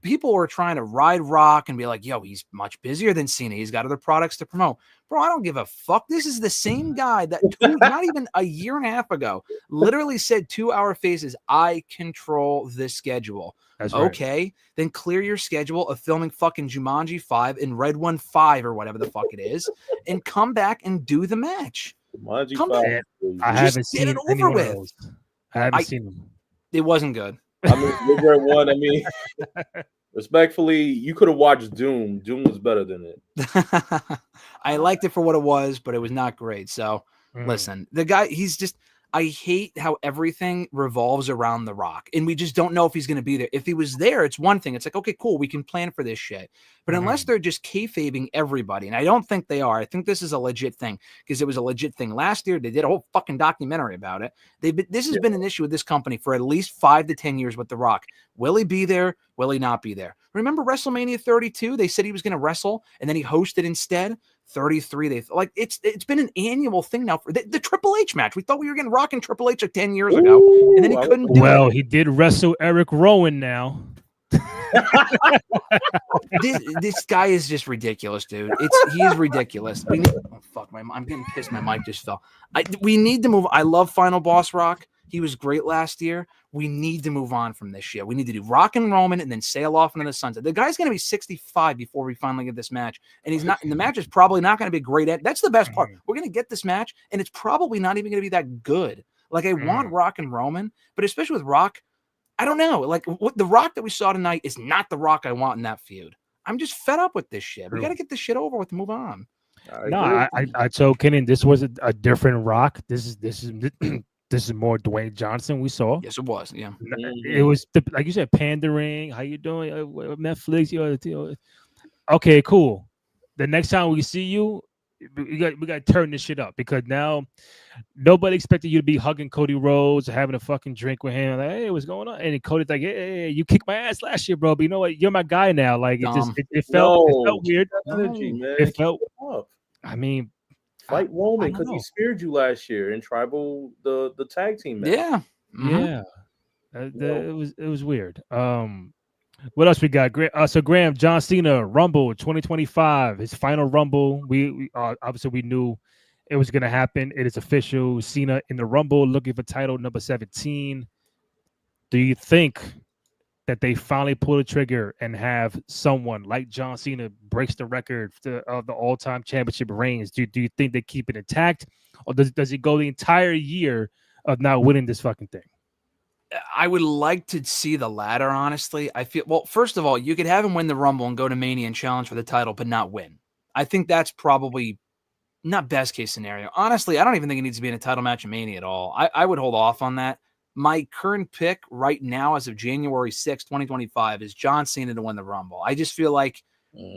people were trying to ride Rock and be like, yo, he's much busier than Cena. He's got other products to promote. Bro, I don't give a fuck. This is the same guy that not even a year and a half ago literally said to our faces, I control this schedule. That's right. Okay, then clear your schedule of filming fucking Jumanji 5 and Red One 5 or whatever the fuck it is and come back and do the match. Jumanji come 5. back. I haven't seen it over with. I haven't seen them. It wasn't good. I mean, Red One, respectfully, you could have watched Doom. Doom was better than it. I liked it for what it was, but it was not great. So listen, the guy, I hate how everything revolves around The Rock, and we just don't know if he's going to be there. If he was there, it's one thing. It's like, okay, cool, we can plan for this shit. But unless they're just kayfabing everybody, and I don't think they are, I think this is a legit thing because it was a legit thing last year. They did a whole fucking documentary about it. This has been an issue with this company for at least 5 to 10 years with The Rock. Will he be there? Will he not be there? Remember WrestleMania 32? They said he was going to wrestle, and then he hosted instead. 33. It's been an annual thing now for the Triple H match. We thought we were getting Rock and Triple H like 10 years ago, and then he couldn't do it. Well, he did wrestle Eric Rowan now. This guy is just ridiculous, dude. He is ridiculous. Oh fuck, I'm getting pissed. My mic just fell. We need to move. I love Final Boss Rock. He was great last year. We need to move on from this shit. We need to do Rock and Roman and then sail off into the sunset. The guy's going to be 65 before we finally get this match. And he's not, and the match is probably not going to be great. That's the best part. We're going to get this match and it's probably not even going to be that good. Like I want Rock and Roman, but especially with Rock, I don't know. Like what the Rock that we saw tonight is not the Rock I want in that feud. I'm just fed up with this shit. We got to get this shit over with and move on. I told Kenan this was a different Rock. This is more Dwayne Johnson we saw. Yes, it was. Yeah, it was like you said, pandering. How you doing? Netflix. Okay, cool. The next time we see you, we got to turn this shit up because now nobody expected you to be hugging Cody Rhodes, having a fucking drink with him. Like, hey, what's going on? And Cody's like, hey, you kicked my ass last year, bro. But you know what? You're my guy now. Like it felt weird. Energy, man. It felt. I mean. Fight Roman because he speared you last year in Tribal the tag team match. Yeah, yeah. It was weird. What else we got? So Graham, John Cena Rumble 2025, his final Rumble. We obviously we knew it was gonna happen. It is official. Cena in the Rumble, looking for title number 17. Do you think that they finally pull the trigger and have someone like John Cena breaks the record of the all-time championship reigns? Do you think they keep it intact, or does he go the entire year of not winning this fucking thing? I would like to see the latter, honestly. I feel, well, first of all, you could have him win the Rumble and go to Mania and challenge for the title, but not win. I think that's probably not best case scenario. Honestly, I don't even think it needs to be in a title match in Mania at all. I would hold off on that. My current pick right now, as of January 6, 2025, is John Cena to win the Rumble. I just feel like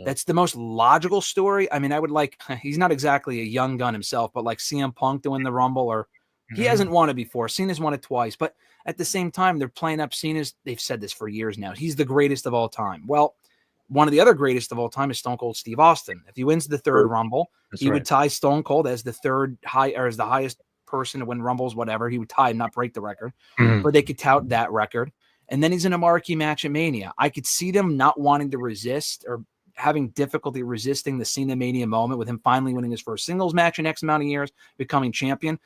that's the most logical story. I mean, I would like, he's not exactly a young gun himself, but like CM Punk to win the Rumble, or he hasn't won it before. Cena's won it twice, but at the same time, they're playing up Cena's, they've said this for years now, he's the greatest of all time. Well, one of the other greatest of all time is Stone Cold Steve Austin. If he wins the third Rumble, he would tie Stone Cold as the as the highest person to win Rumbles, whatever. He would tie and not break the record, but they could tout that record. And then he's in a marquee match at Mania. I could see them not wanting to resist or having difficulty resisting the Cena Mania moment with him finally winning his first singles match in X amount of years, becoming champion.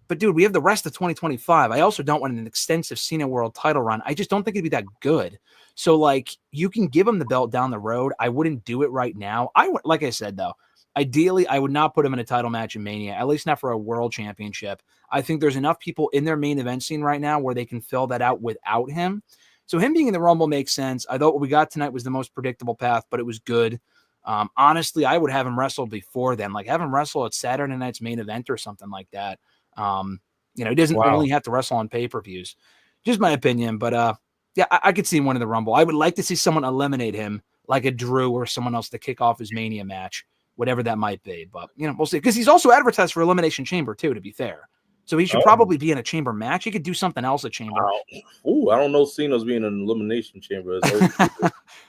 But dude, we have the rest of 2025. I also don't want an extensive Cena World title run. I just don't think it'd be that good. So like, you can give him the belt down the road. I wouldn't do it right now. Like I said, though, ideally, I would not put him in a title match in Mania, at least not for a world championship. I think there's enough people in their main event scene right now where they can fill that out without him. So him being in the Rumble makes sense. I thought what we got tonight was the most predictable path, but it was good. Honestly, I would have him wrestle before then, like have him wrestle at Saturday night's main event or something like that. He doesn't only have to wrestle on pay-per-views. Just my opinion, but yeah, I could see him winning the Rumble. I would like to see someone eliminate him, like a Drew or someone else, to kick off his Mania match, whatever that might be. But we'll see, because he's also advertised for Elimination Chamber too, to be fair. So he should probably be in a Chamber match. He could do something else at Chamber. I don't know Cena's being in an Elimination Chamber.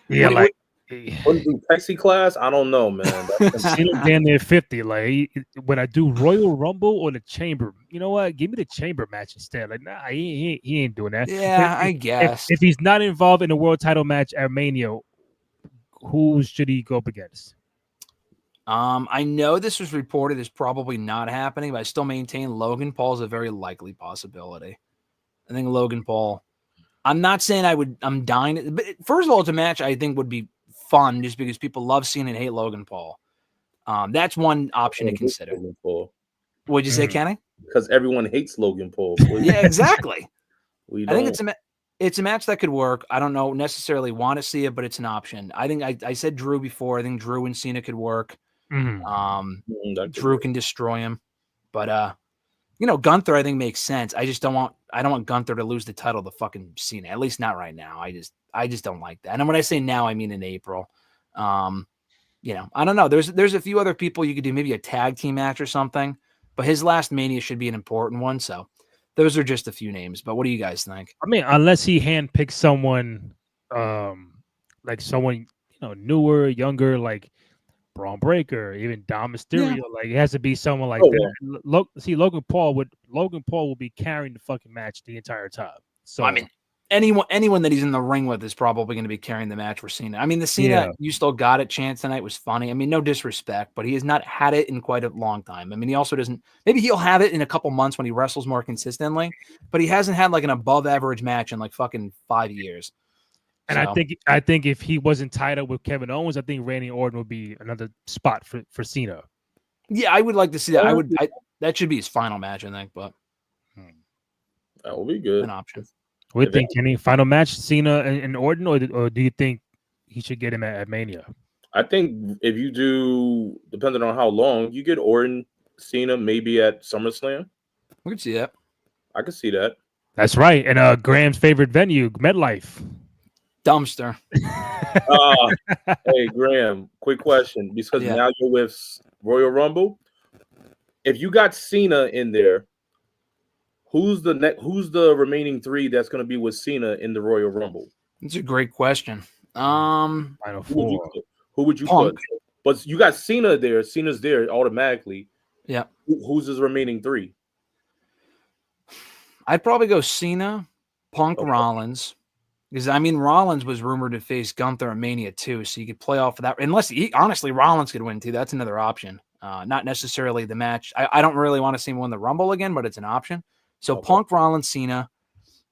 Yeah, like wouldn't do Pepsi class. I don't know, man. Cena damn near 50. Like when I do Royal Rumble or the Chamber, you know what? Give me the Chamber match instead. Like, nah, he ain't doing that. Yeah, I guess if he's not involved in a world title match at Mania, who should he go up against? I know this was reported as probably not happening, but I still maintain Logan Paul is a very likely possibility. I think Logan Paul. I'm not saying I'm dying, but first of all, it's a match I think would be fun just because people love seeing and hate Logan Paul. That's one option to consider. What'd you say, Kenny? Because everyone hates Logan Paul. Yeah, exactly. I think it's a match that could work. I don't know necessarily want to see it, but it's an option. I think I said Drew before. I think Drew and Cena could work. Drew can destroy him, but Gunther I think makes sense. I don't want Gunther to lose the title to fucking Cena, at least not right now. I just don't like that. And when I say now, I mean in April. I don't know. There's a few other people you could do, maybe a tag team match or something, but his last Mania should be an important one. So those are just a few names, but what do you guys think? I mean, unless he handpicks someone, like someone, newer, younger, like Braun Breaker, even Dom Mysterio, like it has to be someone like that. Yeah. Logan Paul will be carrying the fucking match the entire time. So I mean, anyone that he's in the ring with is probably going to be carrying the match for Cena. I mean, the Cena you still got it chance tonight was funny. I mean, no disrespect, but he has not had it in quite a long time. I mean, he also doesn't. Maybe he'll have it in a couple months when he wrestles more consistently, but he hasn't had like an above average match in like fucking 5 years. And so, I think if he wasn't tied up with Kevin Owens, I think Randy Orton would be another spot for Cena. Yeah, I would like to see that. That should be his final match, I think, but that would be good. An option. What do you think, Kenny? Final match, Cena and Orton, or do you think he should get him at Mania? I think if you do, depending on how long, you get Orton, Cena, maybe at SummerSlam. We could see that. I could see that. That's right. And Graham's favorite venue, MetLife. Dumpster. Hey, Graham, quick question. Because now you're with Royal Rumble. If you got Cena in there, who's the remaining 3 that's going to be with Cena in the Royal Rumble? That's a great question. Final 4. Who would you put? But you got Cena there. Cena's there automatically. Yeah. Who's his remaining 3? I'd probably go Cena, Punk, Rollins. Because, I mean, Rollins was rumored to face Gunther at Mania too, so you could play off of that. Unless, honestly, Rollins could win too. That's another option. Not necessarily the match. I don't really want to see him win the Rumble again, but it's an option. So Punk, Rollins, Cena.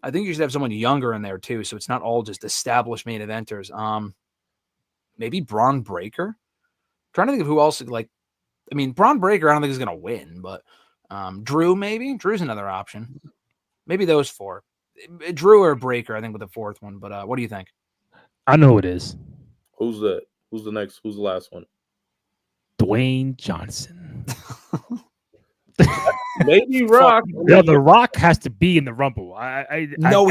I think you should have someone younger in there too, so it's not all just established main eventers. Maybe Braun Breaker. I'm trying to think of who else. Braun Breaker, I don't think is going to win, but Drew maybe. Drew's another option. Maybe those 4. Drew or Breaker, I think, with the 4th one. But what do you think? I know who it is. Who's that? Who's the next? Who's the last one? Dwayne Johnson. Maybe Rock. The Rock has to be in the Rumble. He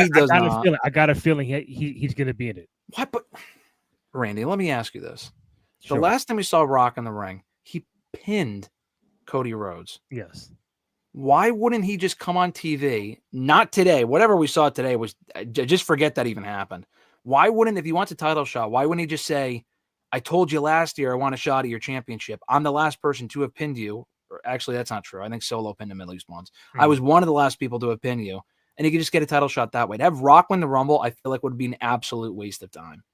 does not. I got a feeling he's going to be in it. What? But Randy, let me ask you this: Sure. The last time we saw Rock in the ring, he pinned Cody Rhodes. Yes. Why wouldn't he just come on TV? Not today. Whatever we saw today was just forget that even happened. Why wouldn't, if he wants a title shot, why wouldn't he just say, I told you last year I want a shot at your championship. I'm the last person to have pinned you. Or actually, that's not true. I think Solo pinned him at least once. I was one of the last people to have pinned you. And he could just get a title shot that way. To have Rock win the Rumble, I feel like would be an absolute waste of time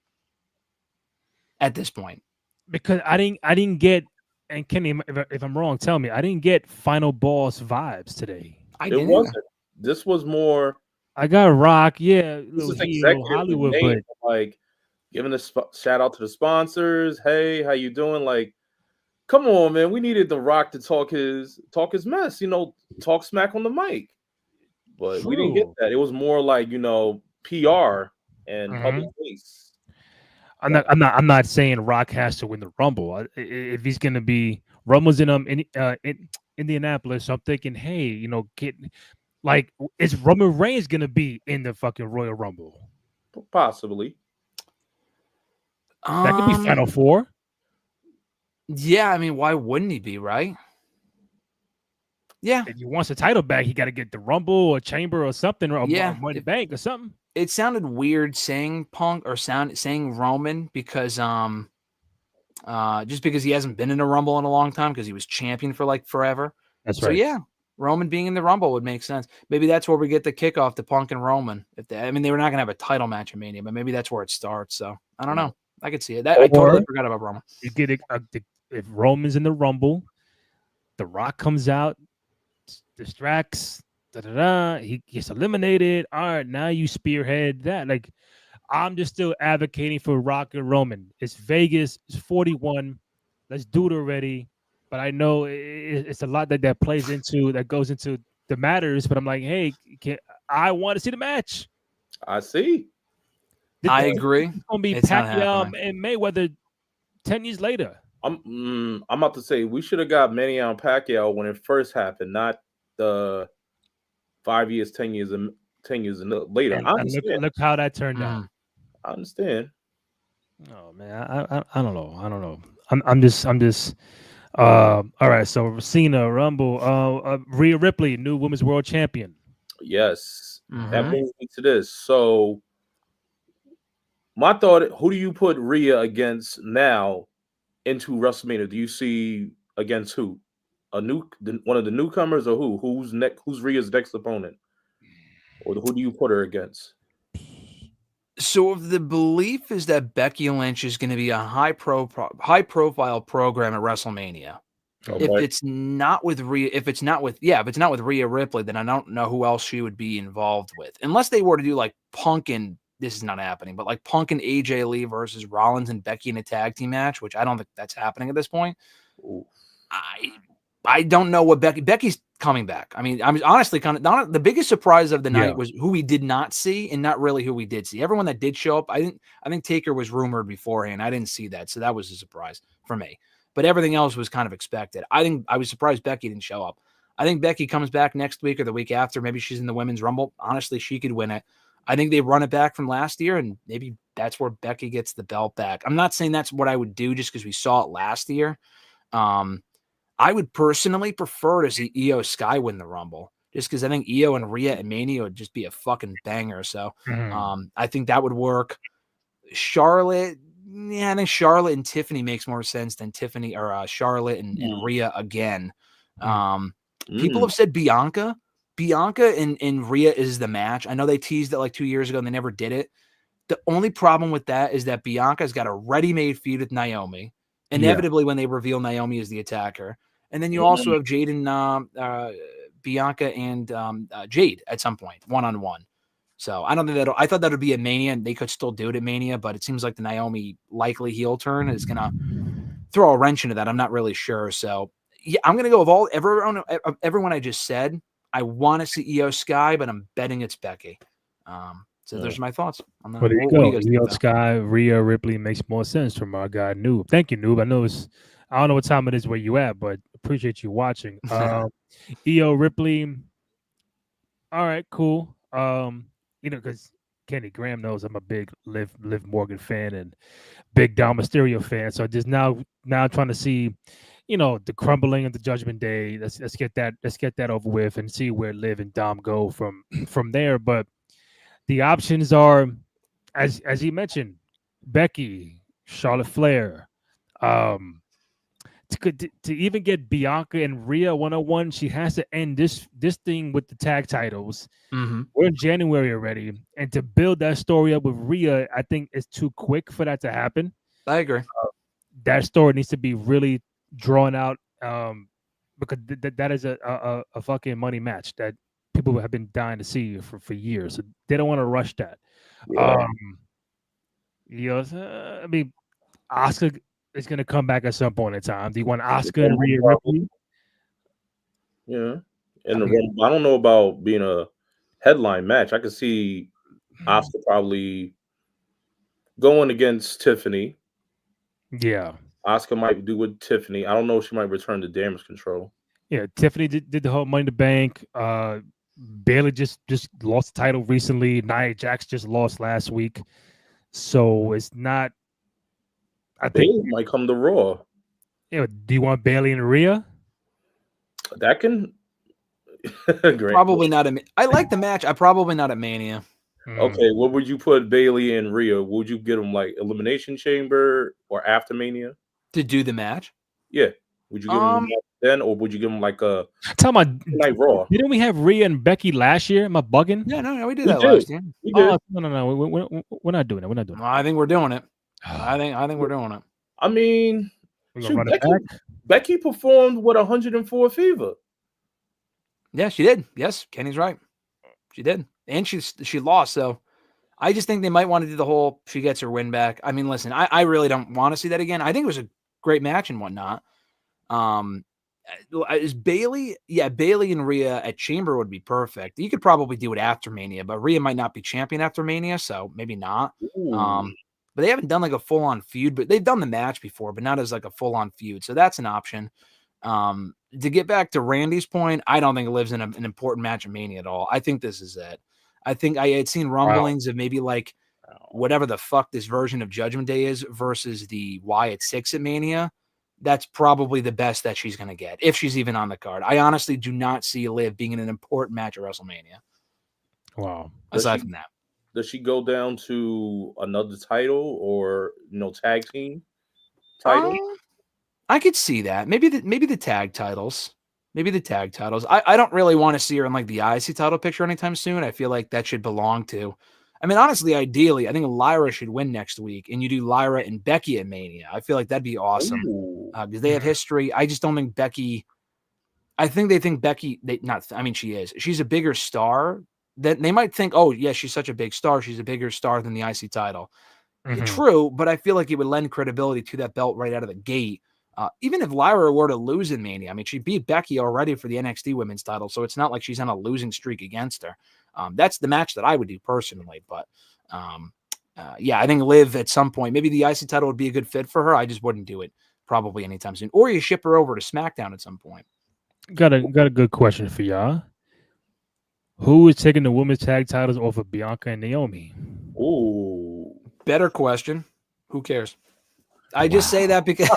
at this point. Because I didn't get, and Kenny, if I'm wrong, tell me, I didn't get Final Boss vibes today. It wasn't. This was more. I got Rock, yeah. This is Hollywood, but like giving a shout out to the sponsors. Hey, how you doing? Like, come on, man. We needed The Rock to talk his mess. Talk smack on the mic. But we didn't get that. It was more like PR and public face. I'm not saying Rock has to win the Rumble. If he's gonna be Rumble's in Indianapolis, so I'm thinking, hey, is Roman Reigns gonna be in the fucking Royal Rumble? Possibly. That could be Final 4. Yeah, I mean, why wouldn't he be, right? Yeah. If he wants the title back, he got to get the Rumble or Chamber or something, or Money Bank or something. It sounded weird saying Punk or saying Roman because just because he hasn't been in a Rumble in a long time because he was champion for like forever. That's right. So yeah, Roman being in the Rumble would make sense. Maybe that's where we get the kickoff to Punk and Roman. They were not gonna have a title match in Mania, but maybe that's where it starts. So I don't know. I could see it. I totally forgot about Roman. You get if Roman's in the Rumble, The Rock comes out, distracts. He gets eliminated. All right, now you spearhead that. Like, I'm just still advocating for Rock and Roman. It's Vegas. It's 41. Let's do it already. But I know it's a lot that goes into the matters. But I'm like, hey, I want to see the match. I see. I agree. It's gonna be Pacquiao and Mayweather 10 years later. I'm about to say we should have got Manny and Pacquiao when it first happened, not the 5 years, 10 years, and 10 years later. And look how that turned out. I understand. Oh man, I don't know. I don't know. I'm just. All right. So Cena, Rumble, Rhea Ripley, new Women's World Champion. Yes, that brings me to this. So my thought: who do you put Rhea against now into WrestleMania? Do you see against who? One of the newcomers, or who? Who's Rhea's next opponent, or who do you put her against? So if the belief is that Becky Lynch is going to be a high profile program at WrestleMania, Okay. if it's not with Rhea Ripley, then I don't know who else she would be involved with, unless they were to do like Punk and this is not happening, but like Punk and AJ Lee versus Rollins and Becky in a tag team match, which I don't think that's happening at this point. Ooh. I don't know what Becky's coming back. I mean, I'm honestly kind of the biggest surprise of the night was who we did not see and not really who we did see. Everyone that did show up, I think Taker was rumored beforehand. I didn't see that. So that was a surprise for me. But everything else was kind of expected. I was surprised Becky didn't show up. I think Becky comes back next week or the week after. Maybe she's in the Women's Rumble. Honestly, she could win it. I think they run it back from last year, and maybe that's where Becky gets the belt back. I'm not saying that's what I would do just because we saw it last year. I would personally prefer to see Io Sky win the Rumble just because I think Io and Rhea and Mania would just be a fucking banger. So I think that would work. Charlotte, I think Charlotte and Tiffany makes more sense than Tiffany or Charlotte and Rhea again. People have said Bianca. Bianca and Rhea is the match. I know they teased it like 2 years ago and they never did it. The only problem with that is that Bianca's got a ready-made feud with Naomi. Inevitably, when they reveal Naomi as the attacker. And then you also have Jade and Bianca and Jade at some point, one-on-one. So I don't think I thought that would be a Mania, and they could still do it at Mania, but it seems like the Naomi likely heel turn is going to throw a wrench into that. I'm not really sure. So yeah, I'm going to go with everyone I just said. I want to see Io Sky, but I'm betting it's Becky. So those are my thoughts. Well, there you go. Io Sky, Rhea Ripley makes more sense from our guy Noob. Thank you, Noob. I don't know what time it is where you at, but appreciate you watching. Io Ripley. All right, cool. Because Kenny Graham knows I'm a big Liv Morgan fan and big Dom Mysterio fan. So just now trying to see, the crumbling of the Judgment Day. Let's get that over with and see where Liv and Dom go from there. But the options are, as he mentioned, Becky, Charlotte Flair. To even get Bianca and Rhea 101, she has to end this thing with the tag titles. We're in January already, and to build that story up with Rhea, I think it's too quick for that to happen. I agree. That story needs to be really drawn out, because that is a fucking money match that people have been dying to see for years. So they don't want to rush that. I mean, Asuka is going to come back at some point in time. Do you want Asuka and Rhea Ripley? Yeah. And I don't know about being a headline match. I could see Asuka probably going against Tiffany. Yeah. Asuka might do with Tiffany. I don't know if she might return to Damage Control. Yeah, Tiffany did the whole Money in the Bank. Bayley just lost the title recently. Nia Jax just lost last week. So it's not. I think Bayley might come to Raw. Yeah, do you want Bayley and Rhea? That can probably not. I like the match. I probably not at Mania. Okay, what would you put Bayley and Rhea? Would you get them like Elimination Chamber or after Mania to do the match? Yeah, would you give them then, or would you give them like a Night Raw? Didn't we have Rhea and Becky last year? Am I bugging? Yeah, no, we did that last year. No, we're not doing it. We're not doing it. Well, I think we're doing it. I think we're doing it. I mean, Becky performed with 104 Fever. Yeah, she did. Yes, Kenny's right. She did, and she lost. So I just think they might want to do the whole she gets her win back. I mean, listen, I really don't want to see that again. I think it was a great match and whatnot. Is Bayley? Yeah, Bayley and Rhea at Chamber would be perfect. You could probably do it after Mania, but Rhea might not be champion after Mania, so maybe not. But they haven't done like a full-on feud, but they've done the match before, but not as like a full-on feud. So that's an option. To get back to Randy's point, I don't think it lives in an important match of Mania at all. I think this is it. I think I had seen rumblings of maybe like whatever the fuck this version of Judgment Day is versus the Wyatt 6 at Mania. That's probably the best that she's going to get, if she's even on the card. I honestly do not see Liv being in an important match at WrestleMania. Wow. Aside from that. Does she go down to another title or tag team title? I could see that. Maybe the tag titles. Maybe the tag titles. I don't really want to see her in like the IC title picture anytime soon. I feel like that should belong to I mean, honestly, ideally, I think Lyra should win next week, and you do Lyra and Becky at Mania. I feel like that'd be awesome because they have history. I just don't think Becky. I think they think Becky. She is. She's a bigger star. That they might think, oh yeah, she's such a big star. She's a bigger star than the IC title. True, but I feel like it would lend credibility to that belt right out of the gate. Even if Lyra were to lose in Mania, I mean, she beat Becky already for the NXT Women's title, so it's not like she's on a losing streak against her. That's the match that I would do personally. But I think Liv at some point, maybe the IC title would be a good fit for her. I just wouldn't do it probably anytime soon. Or you ship her over to SmackDown at some point. Got a good question for y'all. Who is taking the women's tag titles off of Bianca and Naomi? Ooh. Better question. Who cares? I just say that because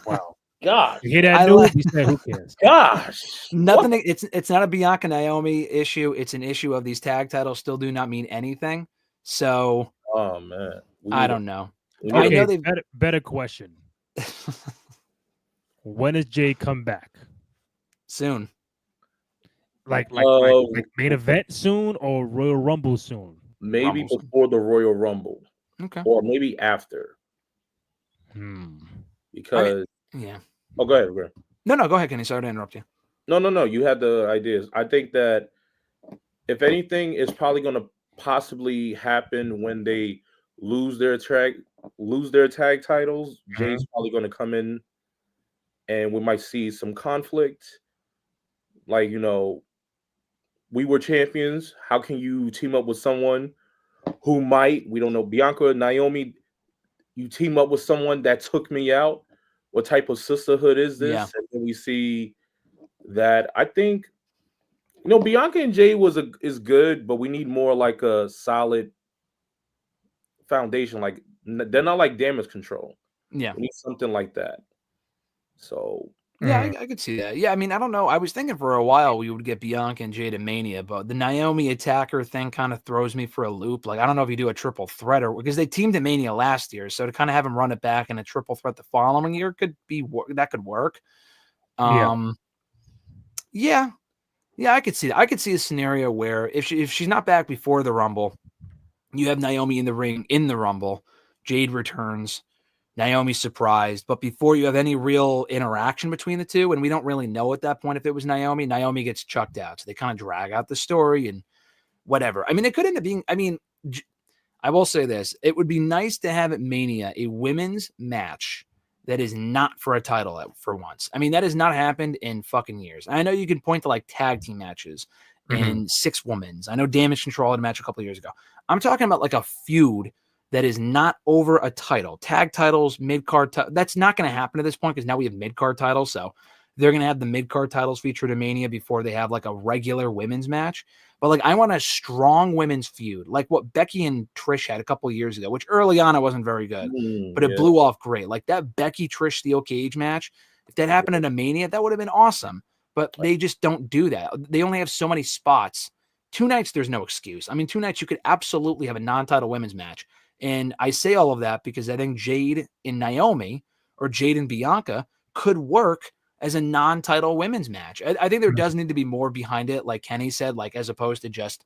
wow. Gosh. You hear that news? You said, who cares? Gosh. Nothing. What? It's not a Bianca Naomi issue. It's an issue of these tag titles still do not mean anything. So oh man. I don't know. I know they better question. When does Jade come back? Soon. Like main event soon or Royal Rumble soon? Maybe before the Royal Rumble. Okay. Or maybe after. Because yeah. Oh, go ahead. No, go ahead, Kenny. Sorry to interrupt you. No. You had the ideas. I think that if anything, it's probably going to possibly happen when they lose their tag titles. Jade's probably going to come in, and we might see some conflict. Like, we were champions. How can you team up with someone who we don't know, Bianca, Naomi, you team up with someone that took me out? What type of sisterhood is this? Yeah. And then we see that. I think, Bianca and Jay is good, but we need more like a solid foundation. Like, they're not like Damage Control. Yeah. We need something like that. So yeah, I could see that. Yeah, I mean, I don't know. I was thinking for a while we would get Bianca and Jade at Mania, but the Naomi attacker thing kind of throws me for a loop. Like, I don't know if you do a triple threat because they teamed at Mania last year, so to kind of have them run it back in a triple threat the following year could work. Yeah, I could see that. I could see a scenario where if she's not back before the Rumble, you have Naomi in the ring in the Rumble, Jade returns. Naomi's surprised, but before you have any real interaction between the two, and we don't really know at that point if it was Naomi gets chucked out. So they kind of drag out the story and whatever. I mean, it could end up being, I will say this. It would be nice to have at Mania a women's match that is not for a title for once. I mean, that has not happened in fucking years. I know you can point to like tag team matches and 6 women's. I know Damage Control had a match a couple of years ago. I'm talking about like a feud that is not over a title. Tag titles, mid-card, that's not going to happen at this point because now we have mid-card titles. So they're going to have the mid-card titles featured in Mania before they have like a regular women's match. But like, I want a strong women's feud, like what Becky and Trish had a couple of years ago, which early on it wasn't very good, but it blew off great. Like that Becky Trish steel cage match, if that happened at a Mania, that would have been awesome. But they just don't do that. They only have so many spots. 2 nights, there's no excuse. I mean, 2 nights, you could absolutely have a non-title women's match. And I say all of that because I think Jade and Naomi or Jade and Bianca could work as a non-title women's match. I think there does need to be more behind it, like Kenny said, like as opposed to just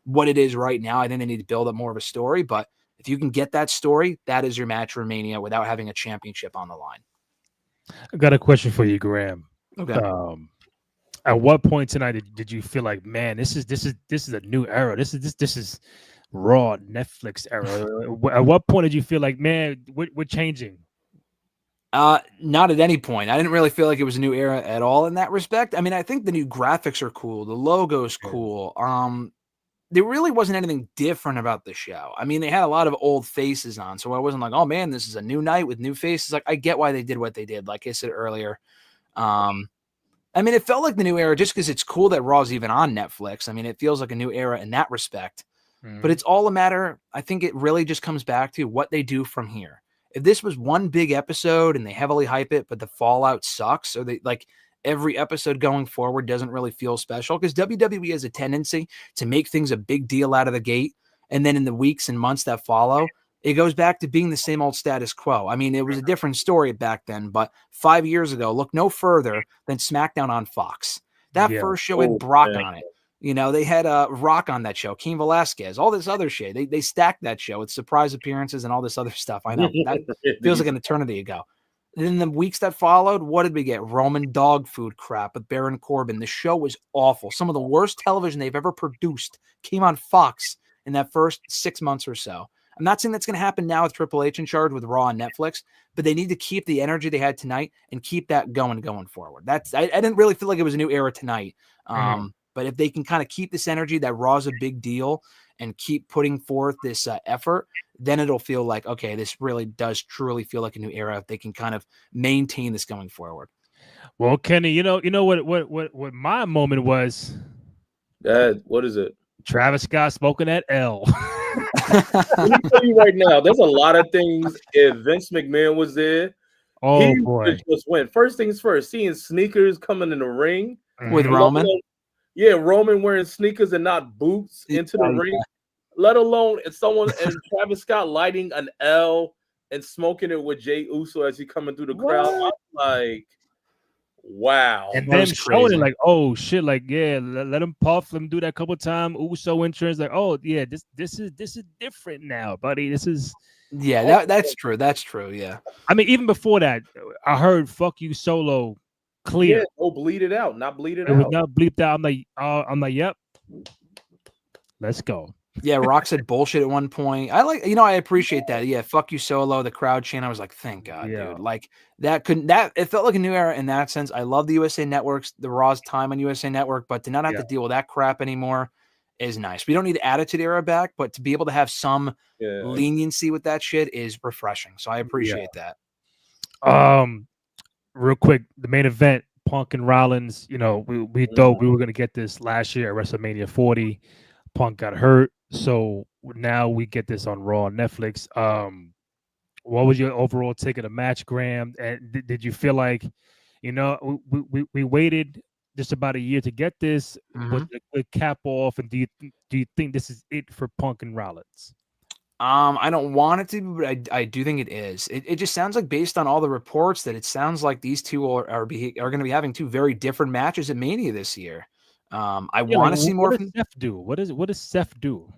what it is right now. I think they need to build up more of a story. But if you can get that story, that is your match for Mania without having a championship on the line. I got a question for you, Graham. Okay. At what point tonight did you feel like, man, this is a new era? This is Raw Netflix era. At what point did you feel like, man, we're changing? Not at any point. I didn't really feel like it was a new era at all in that respect. I mean, I think the new graphics are cool. The logo's cool. There really wasn't anything different about the show. I mean, they had a lot of old faces on, so I wasn't like, oh man, this is a new night with new faces. Like, I get why they did what they did. Like I said earlier, I mean, it felt like the new era just because it's cool that Raw's even on Netflix. I mean, it feels like a new era in that respect. But it's all a matter, I think it really just comes back to what they do from here. If this was one big episode and they heavily hype it, but the fallout sucks, or they like every episode going forward doesn't really feel special, because WWE has a tendency to make things a big deal out of the gate. And then in the weeks and months that follow, it goes back to being the same old status quo. I mean, it was a different story back then, but 5 years ago, look no further than SmackDown on Fox. That first show had Brock on it. You know, they had Rock on that show, Cain Velasquez, all this other shit. They stacked that show with surprise appearances and all this other stuff. I know that feels like an eternity ago. And then the weeks that followed, what did we get? Roman dog food crap with Baron Corbin. The show was awful. Some of the worst television they've ever produced came on Fox in that first 6 months or so. I'm not saying that's going to happen now with Triple H in charge with Raw and Netflix, but they need to keep the energy they had tonight and keep that going forward. I didn't really feel like it was a new era tonight. But if they can kind of keep this energy that Raw's a big deal and keep putting forth this effort, then it'll feel like, okay, this really does truly feel like a new era if they can kind of maintain this going forward. Well, Kenny, you know what my moment was? What is it? Travis Scott smoking that L. Let me tell you right now, there's a lot of things. If Vince McMahon was there, he boy, just went. First things first, seeing sneakers coming in the ring with Roman. Yeah, Roman wearing sneakers and not boots into the ring. Let alone if someone and Travis Scott lighting an L and smoking it with Jey Uso as he coming through the crowd. I'm like, wow. And then showing it like, oh shit, like yeah, let him puff, let him do that a couple of times. Uso entrance, like, oh yeah, this is different now, buddy. This is that's true. That's true. Yeah. I mean, even before that, I heard "fuck you" Solo clear. Yeah, bleed it out, not bleed it out. It was not bleeped out. I'm like, yep, let's go. Yeah, Rock said bullshit at one point. I appreciate that. Yeah, fuck you, Solo. The crowd chant. I was like, thank God, dude. Like it felt like a new era in that sense. I love the USA Networks, the Raw's time on USA Network, but to not have to deal with that crap anymore is nice. We don't need the Attitude Era back, but to be able to have some leniency with that shit is refreshing. So I appreciate that. Real quick, the main event, Punk and Rollins. You know, we thought we were gonna get this last year at WrestleMania 40. Punk got hurt, so now we get this on Raw and Netflix. What was your overall take of the match, Graham? And did you feel like, you know, we waited just about a year to get this, but the cap off? And do you think this is it for Punk and Rollins? I don't want it to, but I do think it is. It just sounds like, based on all the reports, that it sounds like these two are going to be having two very different matches at Mania this year. I want to see more from Seth do. What does Seth do?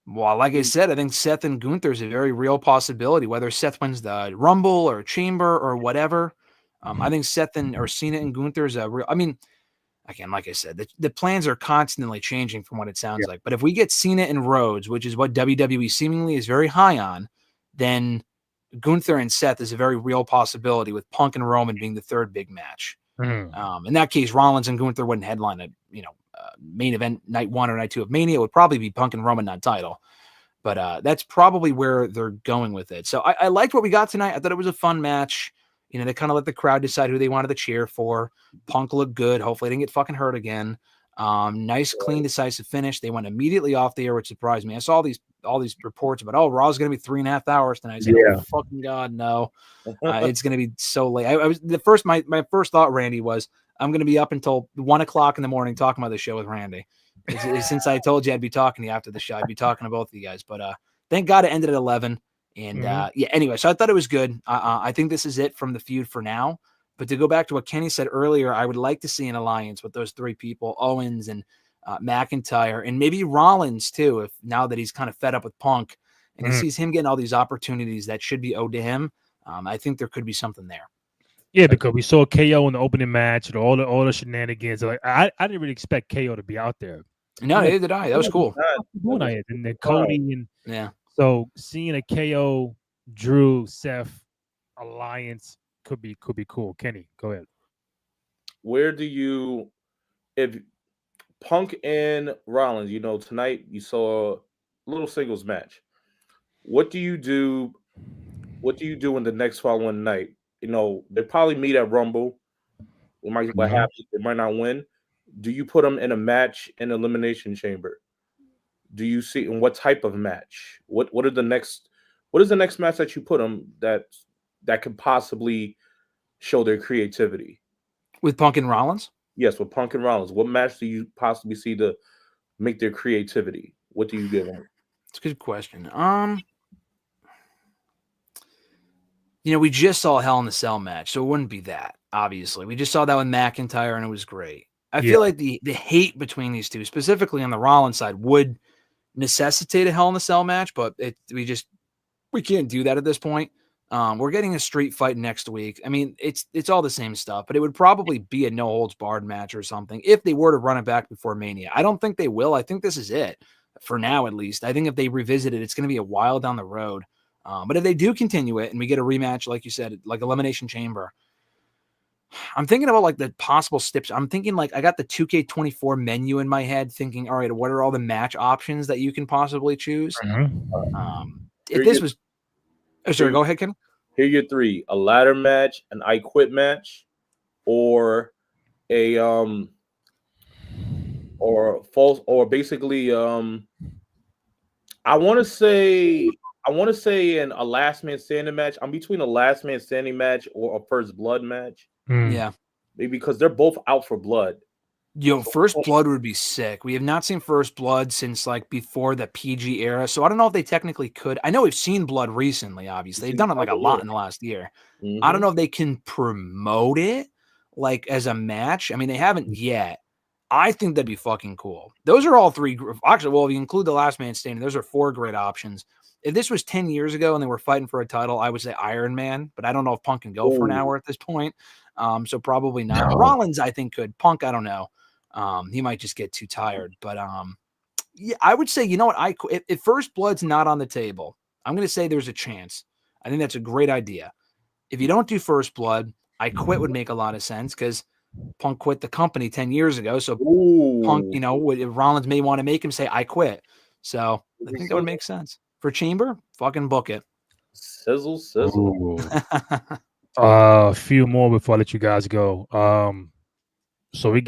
Well, like I said, I think Seth and Gunther is a very real possibility, whether Seth wins the Rumble or Chamber or whatever. I think Seth or Cena and Gunther is a real, I mean, again, like I said, the plans are constantly changing from what it sounds like. But if we get Cena and Rhodes, which is what WWE seemingly is very high on, then Gunther and Seth is a very real possibility, with Punk and Roman being the third big match. In that case, Rollins and Gunther wouldn't headline a main event night 1 or night 2 of Mania. It would probably be Punk and Roman, not title. But that's probably where they're going with it. So I liked what we got tonight. I thought it was a fun match. You know, they kind of let the crowd decide who they wanted to cheer for. Punk looked good. Hopefully they didn't get fucking hurt again. Nice, clean, decisive finish. They went immediately off the air, which surprised me. I saw all these reports about, Raw's going to be 3.5 hours tonight. I said, oh, fucking God, no. It's going to be so late. My first thought, Randy, was I'm going to be up until 1 o'clock in the morning talking about the show with Randy. Since I told you I'd be talking to you after the show, I'd be talking to both of you guys. But thank God it ended at 11. And anyway, so I thought it was good. I think this is it from the feud for now. But to go back to what Kenny said earlier, I would like to see an alliance with those three people, Owens and McIntyre, and maybe Rollins too, if now that he's kind of fed up with Punk and he sees him getting all these opportunities that should be owed to him. I think there could be something there. Yeah, because we saw KO in the opening match and all the shenanigans. Like I didn't really expect KO to be out there. No, neither did I. That was cool. And then Cody and so seeing a KO, Drew, Seth alliance could be cool. Kenny, go ahead. Where do you, if Punk and Rollins, tonight you saw a little singles match. What do you do? What do you do in the next following night? They probably meet at Rumble. What happens? They might not win. Do you put them in a match in Elimination Chamber? Do you see in what type of match? What is the next match that you put them that could possibly show their creativity? With Punk and Rollins? Yes, with Punk and Rollins. What match do you possibly see to make their creativity? What do you give them? It's a good question. We just saw a Hell in the Cell match, so it wouldn't be that, obviously. We just saw that with McIntyre, and it was great. I feel like the hate between these two, specifically on the Rollins side, would necessitate a Hell in a Cell match, but we can't do that at this point. We're getting a street fight next week. I mean, it's all the same stuff, but it would probably be a no holds barred match or something if they were to run it back before Mania. I don't think they will. I think this is it for now, at least. I think if they revisit it, it's going to be a while down the road. But if they do continue it and we get a rematch, like you said, like Elimination Chamber, I'm thinking about like the possible steps. I'm thinking like I got the 2K24 menu in my head thinking, all right, what are all the match options that you can possibly choose? If this was, sorry, go ahead, Ken. Here are your three: a ladder match, an I Quit match, or a or false, or basically I want to say a last man standing match. I'm between a last man standing match or a first blood match. Yeah, maybe because they're both out for blood. First Blood would be sick. We have not seen First Blood since like before the PG era, so I don't know if they technically could. I know we've seen Blood recently. Obviously, they've done it like a lot in the last year. I don't know if they can promote it like as a match. I mean, they haven't yet. I think that'd be fucking cool. Those are all three. Actually, well, if you include the Last Man Standing, those are 4 great options. If this was 10 years ago and they were fighting for a title, I would say Iron Man, but I don't know if Punk can go for an hour at this point. So probably not. No. Rollins, I think, could. Punk, I don't know. He might just get too tired. But yeah, I would say, you know what? If First Blood's not on the table, I'm going to say there's a chance. I think that's a great idea. If you don't do First Blood, I Quit would make a lot of sense because Punk quit the company 10 years ago. So Punk, Rollins may want to make him say, I quit. So I think that would make sense. For Chamber, fucking book it. Sizzle, sizzle. A few more before I let you guys go. So we're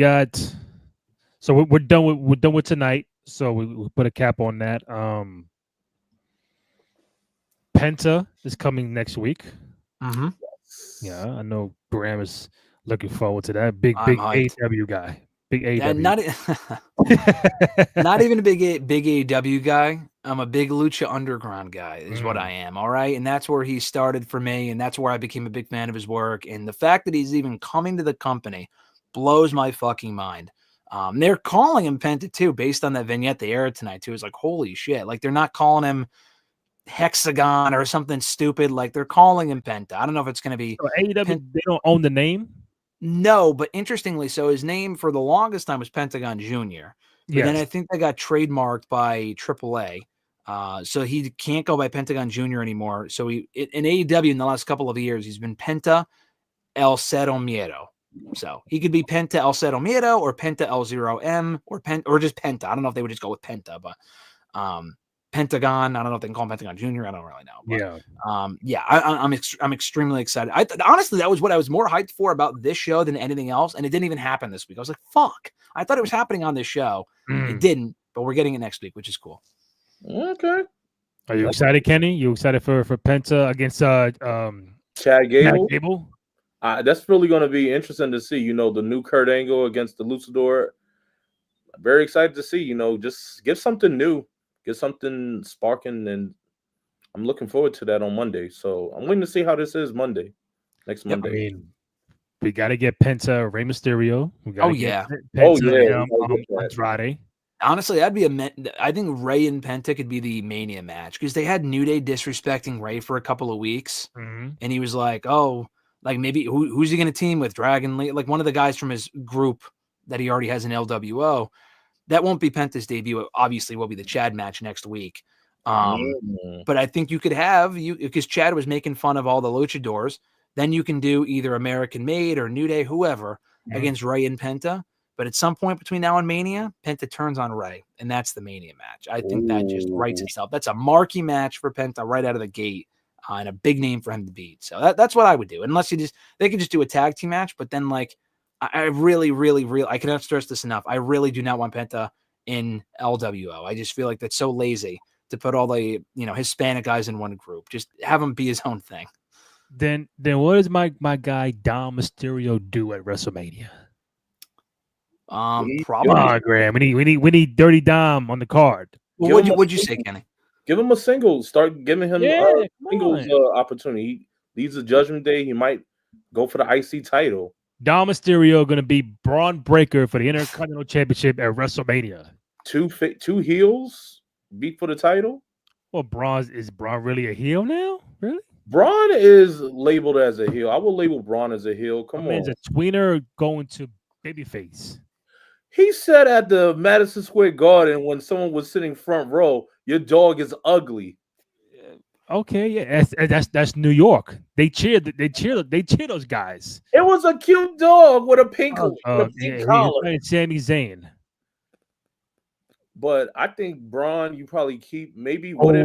done with tonight. So we put a cap on that. Penta is coming next week. Mm-hmm. Yeah, I know Graham is looking forward to that. Big AEW guy. Big AEW. Not even a big AEW guy. I'm a big Lucha Underground guy is what I am. All right. And that's where he started for me. And that's where I became a big fan of his work. And the fact that he's even coming to the company blows my fucking mind. They're calling him Penta too, based on that vignette they aired tonight too. It's like, holy shit. Like they're not calling him Hexagon or something stupid. Like they're calling him Penta. I don't know if it's going to be. So AEW, they don't own the name? No, but interestingly, so his name for the longest time was Pentagon Jr. But then I think they got trademarked by AAA. So he can't go by Pentagon Jr. anymore. So in AEW in the last couple of years, he's been Penta El Cero Miedo. So he could be Penta El Cero Miedo or Penta El0M or just Penta. I don't know if they would just go with Penta, but Pentagon. I don't know if they can call him Pentagon Jr. I don't really know. But, I'm extremely excited. Honestly, that was what I was more hyped for about this show than anything else, and it didn't even happen this week. I was like, "Fuck!" I thought it was happening on this show. It didn't, but we're getting it next week, which is cool. Okay. Are you excited, Kenny? You excited for Penta against Chad Gable? Gable? That's really going to be interesting to see. The new Kurt Angle against the Luchador. Very excited to see. Just give something new. Get something sparking, and I'm looking forward to that on Monday. So I'm waiting to see how this is next Monday. I mean, we got to get Penta, Rey Mysterio. Andrade. Honestly, I think Rey and Penta could be the Mania match because they had New Day disrespecting Rey for a couple of weeks, and he was like, "Oh, like maybe who's he going to team with? Dragon Lee, like one of the guys from his group that he already has in LWO." That won't be Penta's debut. It obviously will be the Chad match next week. But I think you could have because Chad was making fun of all the luchadors. Then you can do either American Made or New Day, whoever, against Rey and Penta. But at some point between now and Mania, Penta turns on Rey, and that's the Mania match. I think that just writes itself. That's a marquee match for Penta right out of the gate, and a big name for him to beat. So that's what I would do. Unless they could just do a tag team match, but then like. I really, I cannot stress this enough. I really do not want Penta in LWO. I just feel like that's so lazy to put all the Hispanic guys in one group. Just have him be his own thing. Then what does my guy Dom Mysterio do at WrestleMania? Probably Graham. We need Dirty Dom on the card. Well, what'd you say, Kenny? Give him a single. Start giving him singles opportunity. He leads the Judgment Day. He might go for the IC title. Dom Mysterio going to be Braun Breaker for the Intercontinental Championship at WrestleMania. Two heels beat for the title. Well, is Braun really a heel now? Really? Braun is labeled as a heel. I will label Braun as a heel. Come on. Is a tweener going to babyface? He said at the Madison Square Garden when someone was sitting front row, "Your dog is ugly." Okay, yeah, that's New York. They cheer those guys. It was a cute dog with a pink collar. It's Sami Zayn. But I think Braun, you probably keep maybe what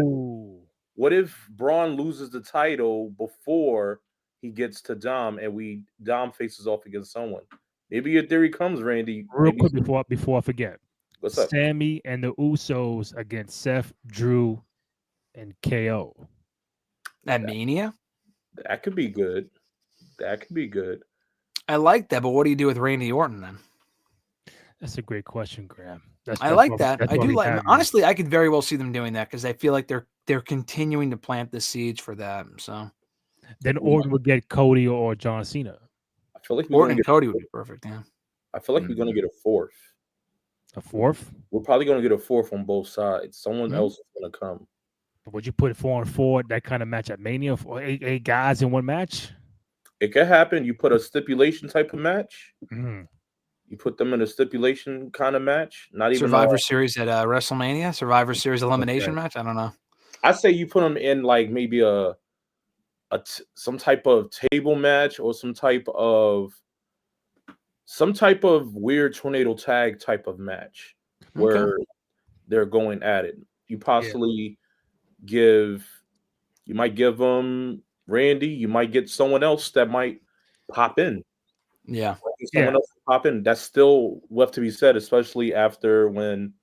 if Braun loses the title before he gets to Dom and Dom faces off against someone? Maybe your theory comes, Randy. Real quick before I forget. What's up? Sammy and the Usos against Seth, Drew, and KO. At Mania? That could be good. I like that, but what do you do with Randy Orton then? That's a great question, Graham. I like that. I do like. Honestly, I could very well see them doing that because I feel like they're continuing to plant the seeds for that. So then Orton would get Cody or John Cena. I feel like Orton and Cody would be perfect. Yeah. I feel like we're gonna get a fourth. A fourth? We're probably gonna get a fourth on both sides. Someone else is gonna come. But would you put 4-on-4 that kind of match at Mania for eight guys in one match? It could happen. You put a stipulation type of match. Mm-hmm. You put them in a stipulation kind of match. Not even Survivor Series at WrestleMania. Survivor Series elimination match. I don't know. I say you put them in like maybe some type of table match or some type of weird tornado tag type of match where they're going at it. You possibly you might give them Randy. You might get someone else that might pop in. Yeah. Someone else pop in. That's still left to be said, especially after when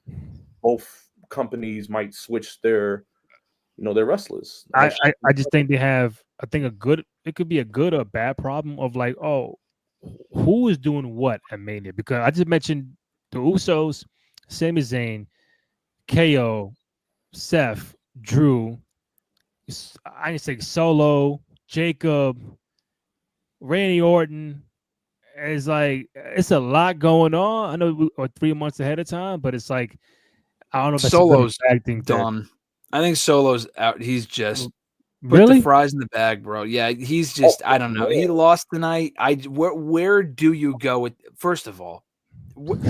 both companies might switch their wrestlers. I just think they have, it could be a good or bad problem of like, who is doing what at Mania? Because I just mentioned the Usos, Sami Zayn, KO, Seth, Drew, I didn't say Solo, Jacob, Randy Orton. It's like it's a lot going on. I know we are 3 months ahead of time, but it's like I don't know if that's Solo's acting done. I think Solo's out. He's just put the fries in the bag, bro. Yeah, he's just I don't know. He lost tonight. Where do you go with? First of all,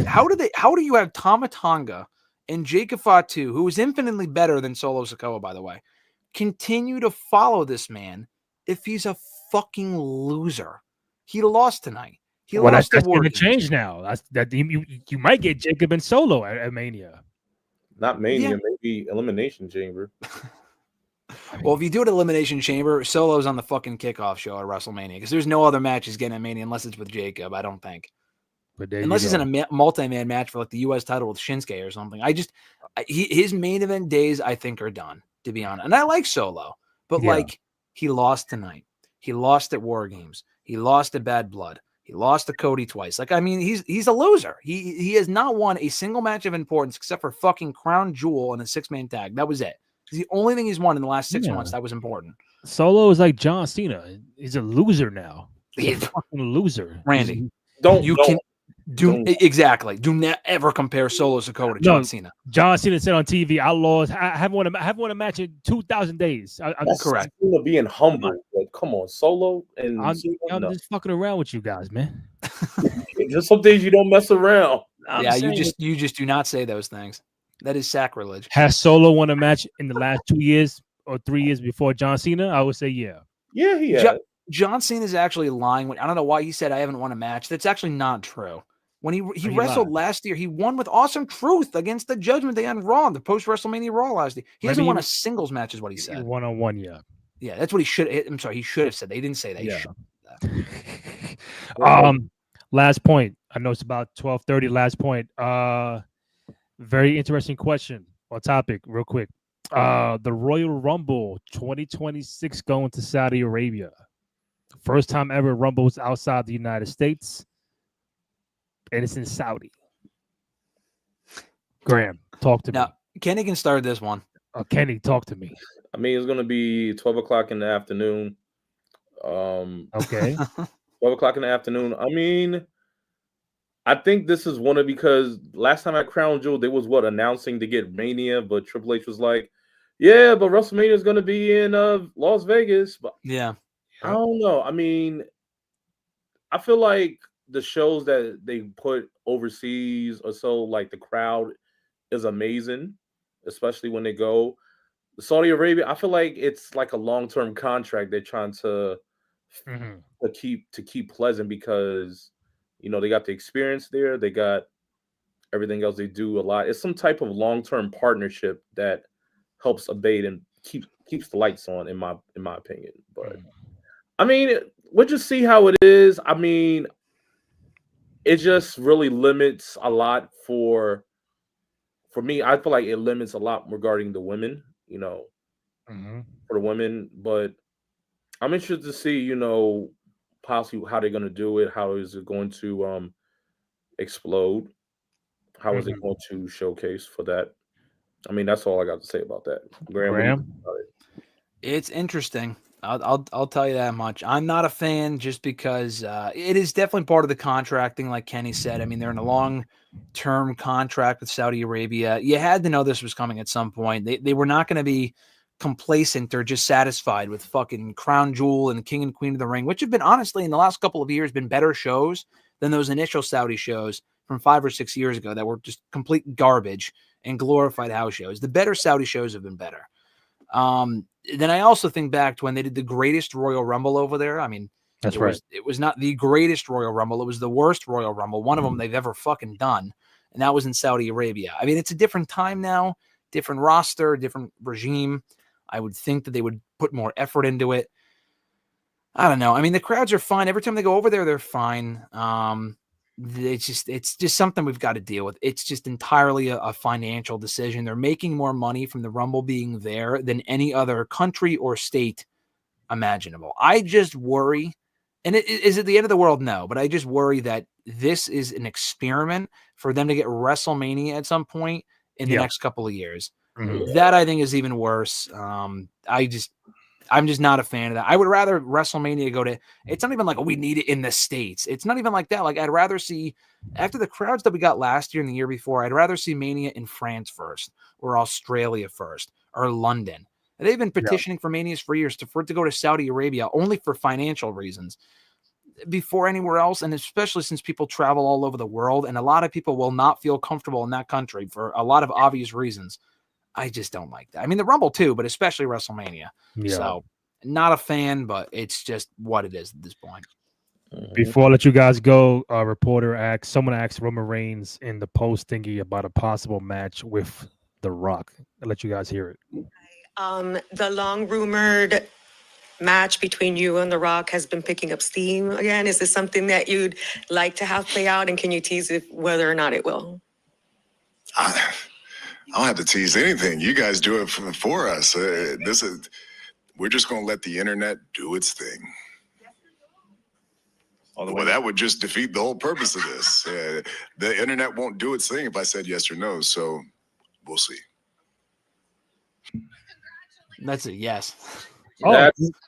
how do you have Tama Tonga and Jacob Fatu, who is infinitely better than Solo Sikoa, by the way, continue to follow this man if he's a fucking loser? He lost tonight. That's going to change now. You might get Jacob and Solo at Mania. Not Mania, maybe Elimination Chamber. Well, if you do it at Elimination Chamber, Solo's on the fucking kickoff show at WrestleMania because there's no other matches getting at Mania unless it's with Jacob. I don't think. Unless he's in a multi-man match for like the U.S. title with Shinsuke or something. His main event days I think are done, to be honest. And I like Solo, but he lost tonight. He lost at War Games. He lost at Bad Blood. He lost to Cody twice. He's a loser. He has not won a single match of importance except for fucking Crown Jewel and a 6-man tag. That was it. It's the only thing he's won in the last 6 months that was important. Solo is like John Cena. He's a loser now. He's a fucking loser. Randy, exactly. Do not ever compare Solo Sikoa to John Cena. John Cena said on TV, I haven't won a match in 2,000 days. That's correct. Being humble. Like, come on, Solo and I'm just fucking around with you guys, man. Just some days you don't mess around. You just do not say those things. That is sacrilege. Has Solo won a match in the last 2 years or 3 years before John Cena? I would say yeah. Yeah, he has. John Cena is actually lying. I don't know why he said I haven't won a match. That's actually not true. When he wrestled last year, he won with Awesome Truth against the Judgment Day on Raw, the post-WrestleMania Raw last year. He hasn't won a singles match, is what he said. One-on-one, yeah. Yeah, that's what he should. I'm sorry, he should have said. They didn't say that. Yeah. Last point. I know it's about 12:30. Last point. Very interesting question or topic, real quick. The Royal Rumble 2026 going to Saudi Arabia. First time ever Rumbles outside the United States. And it's in Saudi. Graham, talk to me. Kenny can start this one. Kenny, talk to me. I mean, it's going to be 12 o'clock in the afternoon. Okay. 12 12 o'clock in the afternoon. I mean, I think this is one of because last time at Crown Jewel, they was announcing to get Mania, but Triple H was like, yeah, but WrestleMania is going to be in Las Vegas. But Yeah. I don't know. I mean, I feel like the shows that they put overseas or so, like the crowd is amazing, especially when they go. Saudi Arabia, I feel like it's like a long-term contract they're trying to keep pleasant because they got the experience there, they got everything else they do a lot. It's some type of long-term partnership that helps abate and keeps the lights on in my opinion. But I mean, we'll just see how it is. I mean, it just really limits a lot for me. I feel like it limits a lot regarding the women, for the women. But I'm interested to see, possibly how they're going to do it. How is it going to explode? How is it going to showcase for that? I mean, that's all I got to say about that. Graham, what do you think about it? It's interesting. I'll tell you that much. I'm not a fan just because it is definitely part of the contracting, like Kenny said. I mean, they're in a long-term contract with Saudi Arabia. You had to know this was coming at some point. They were not going to be complacent or just satisfied with fucking Crown Jewel and King and Queen of the Ring, which have been, honestly, in the last couple of years, been better shows than those initial Saudi shows from 5 or 6 years ago that were just complete garbage and glorified house shows. The better Saudi shows have been better. Then I also think back to when they did the greatest Royal Rumble over there. I mean, it was not the greatest Royal Rumble. It was the worst Royal Rumble, one of them they've ever fucking done. And that was in Saudi Arabia. I mean, it's a different time now, different roster, different regime. I would think that they would put more effort into it. I don't know. I mean, the crowds are fine. Every time they go over there, they're fine. It's just something we've got to deal with. It's just entirely a financial decision. They're making more money from the Rumble being there than any other country or state imaginable. I just worry, and is it the end of the world? No, but I just worry that this is an experiment for them to get WrestleMania at some point in the next couple of years. That I think is even worse. I'm just not a fan of that. I would rather WrestleMania go to, it's not even like, we need it in the States. It's not even like that. Like, I'd rather see, after the crowds that we got last year and the year before, I'd rather see Mania in France first, or Australia first, or London. And they've been petitioning for Manias for years for it to go to Saudi Arabia only for financial reasons before anywhere else. And especially since people travel all over the world, and a lot of people will not feel comfortable in that country for a lot of obvious reasons. I just don't like that. I mean, the Rumble too, but especially WrestleMania. Yeah. So, not a fan, but it's just what it is at this point. Before I let you guys go, someone asked Roman Reigns in the post thingy about a possible match with The Rock. I'll let you guys hear it. The long rumored match between you and The Rock has been picking up steam again. Is this something that you'd like to have play out, and can you tease whether or not it will? I don't have to tease anything. You guys do it for us. We're just going to let the internet do its thing. Well, that would just defeat the whole purpose of this. The internet won't do its thing if I said yes or no. So we'll see. That's a yes.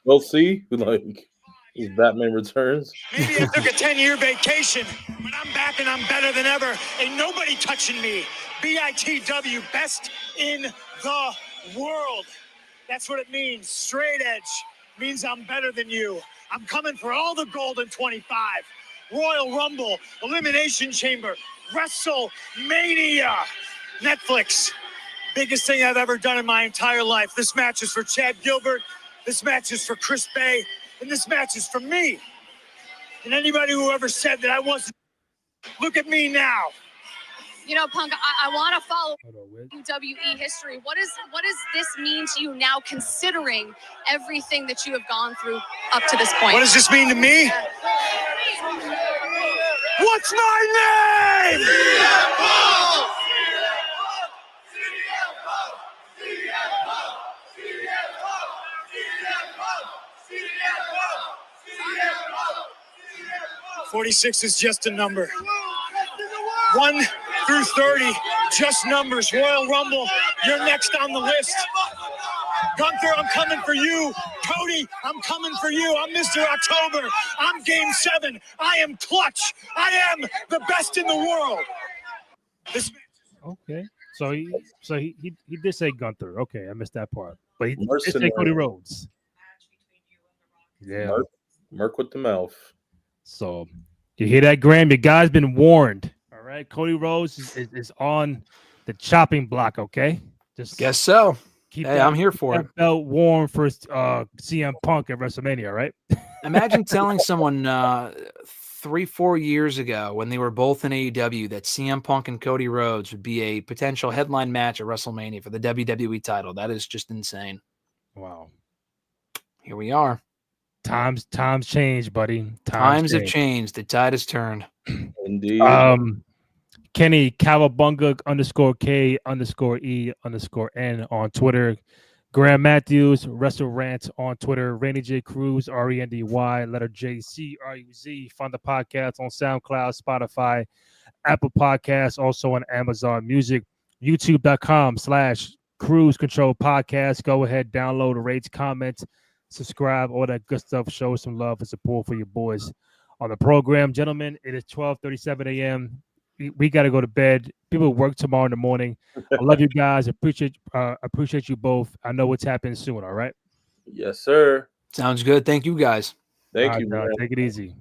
We'll see. Like, is Batman Returns? Maybe I took a 10-year vacation, but I'm back and I'm better than ever. Ain't nobody touching me. BITW, best in the world. That's what it means. Straight edge means I'm better than you. I'm coming for all the gold in 25. Royal Rumble, Elimination Chamber, WrestleMania, Netflix. Biggest thing I've ever done in my entire life. This match is for Chad Gilbert. This match is for Chris Bay. And this match is for me. And anybody who ever said that I wasn't, look at me now. You know, Punk, I want to follow WWE history. What does this mean to you now, considering everything that you have gone through up to this point? What does this mean to me? What's my name? $46 is just a number. 1 through 30, just numbers. Royal Rumble, you're next on the list. Gunther, I'm coming for you. Cody, I'm coming for you. I'm Mr. October. I'm Game 7. I am clutch. I am the best in the world. This Okay. So he did say Gunther. Okay, I missed that part. But he did say Mercenary. Cody Rhodes. Yeah. Merc with the mouth. So you hear that, Graham? Your guy's been warned. All right. Cody Rhodes is on the chopping block. Okay. Just Guess so. keep Hey, that, I'm here for that it. belt warm for CM Punk at WrestleMania, right? Imagine telling someone 3-4 years ago when they were both in AEW that CM Punk and Cody Rhodes would be a potential headline match at WrestleMania for the WWE title. That is just insane. Wow. Here we are. Times change, buddy. Times have changed. The tide has turned. Indeed. Kenny Cowabunga _K_E_N on Twitter. Graham Matthews, Wrestle Rant on Twitter. Rainy J Cruz, RENDY, letter J CRUZ. Find the podcast on SoundCloud, Spotify, Apple Podcasts, also on Amazon Music, YouTube.com/Cruise Control Podcast. Go ahead, download, rate, comment, subscribe, all that good stuff. Show some love and support for your boys on the program. Gentlemen, it is 12:37 a.m. We got to go to bed. People work tomorrow in the morning. I love you guys. Appreciate you both. I know what's happening soon. All right. Yes, sir. Sounds good. Thank you, guys. Thank you, man. Take it easy.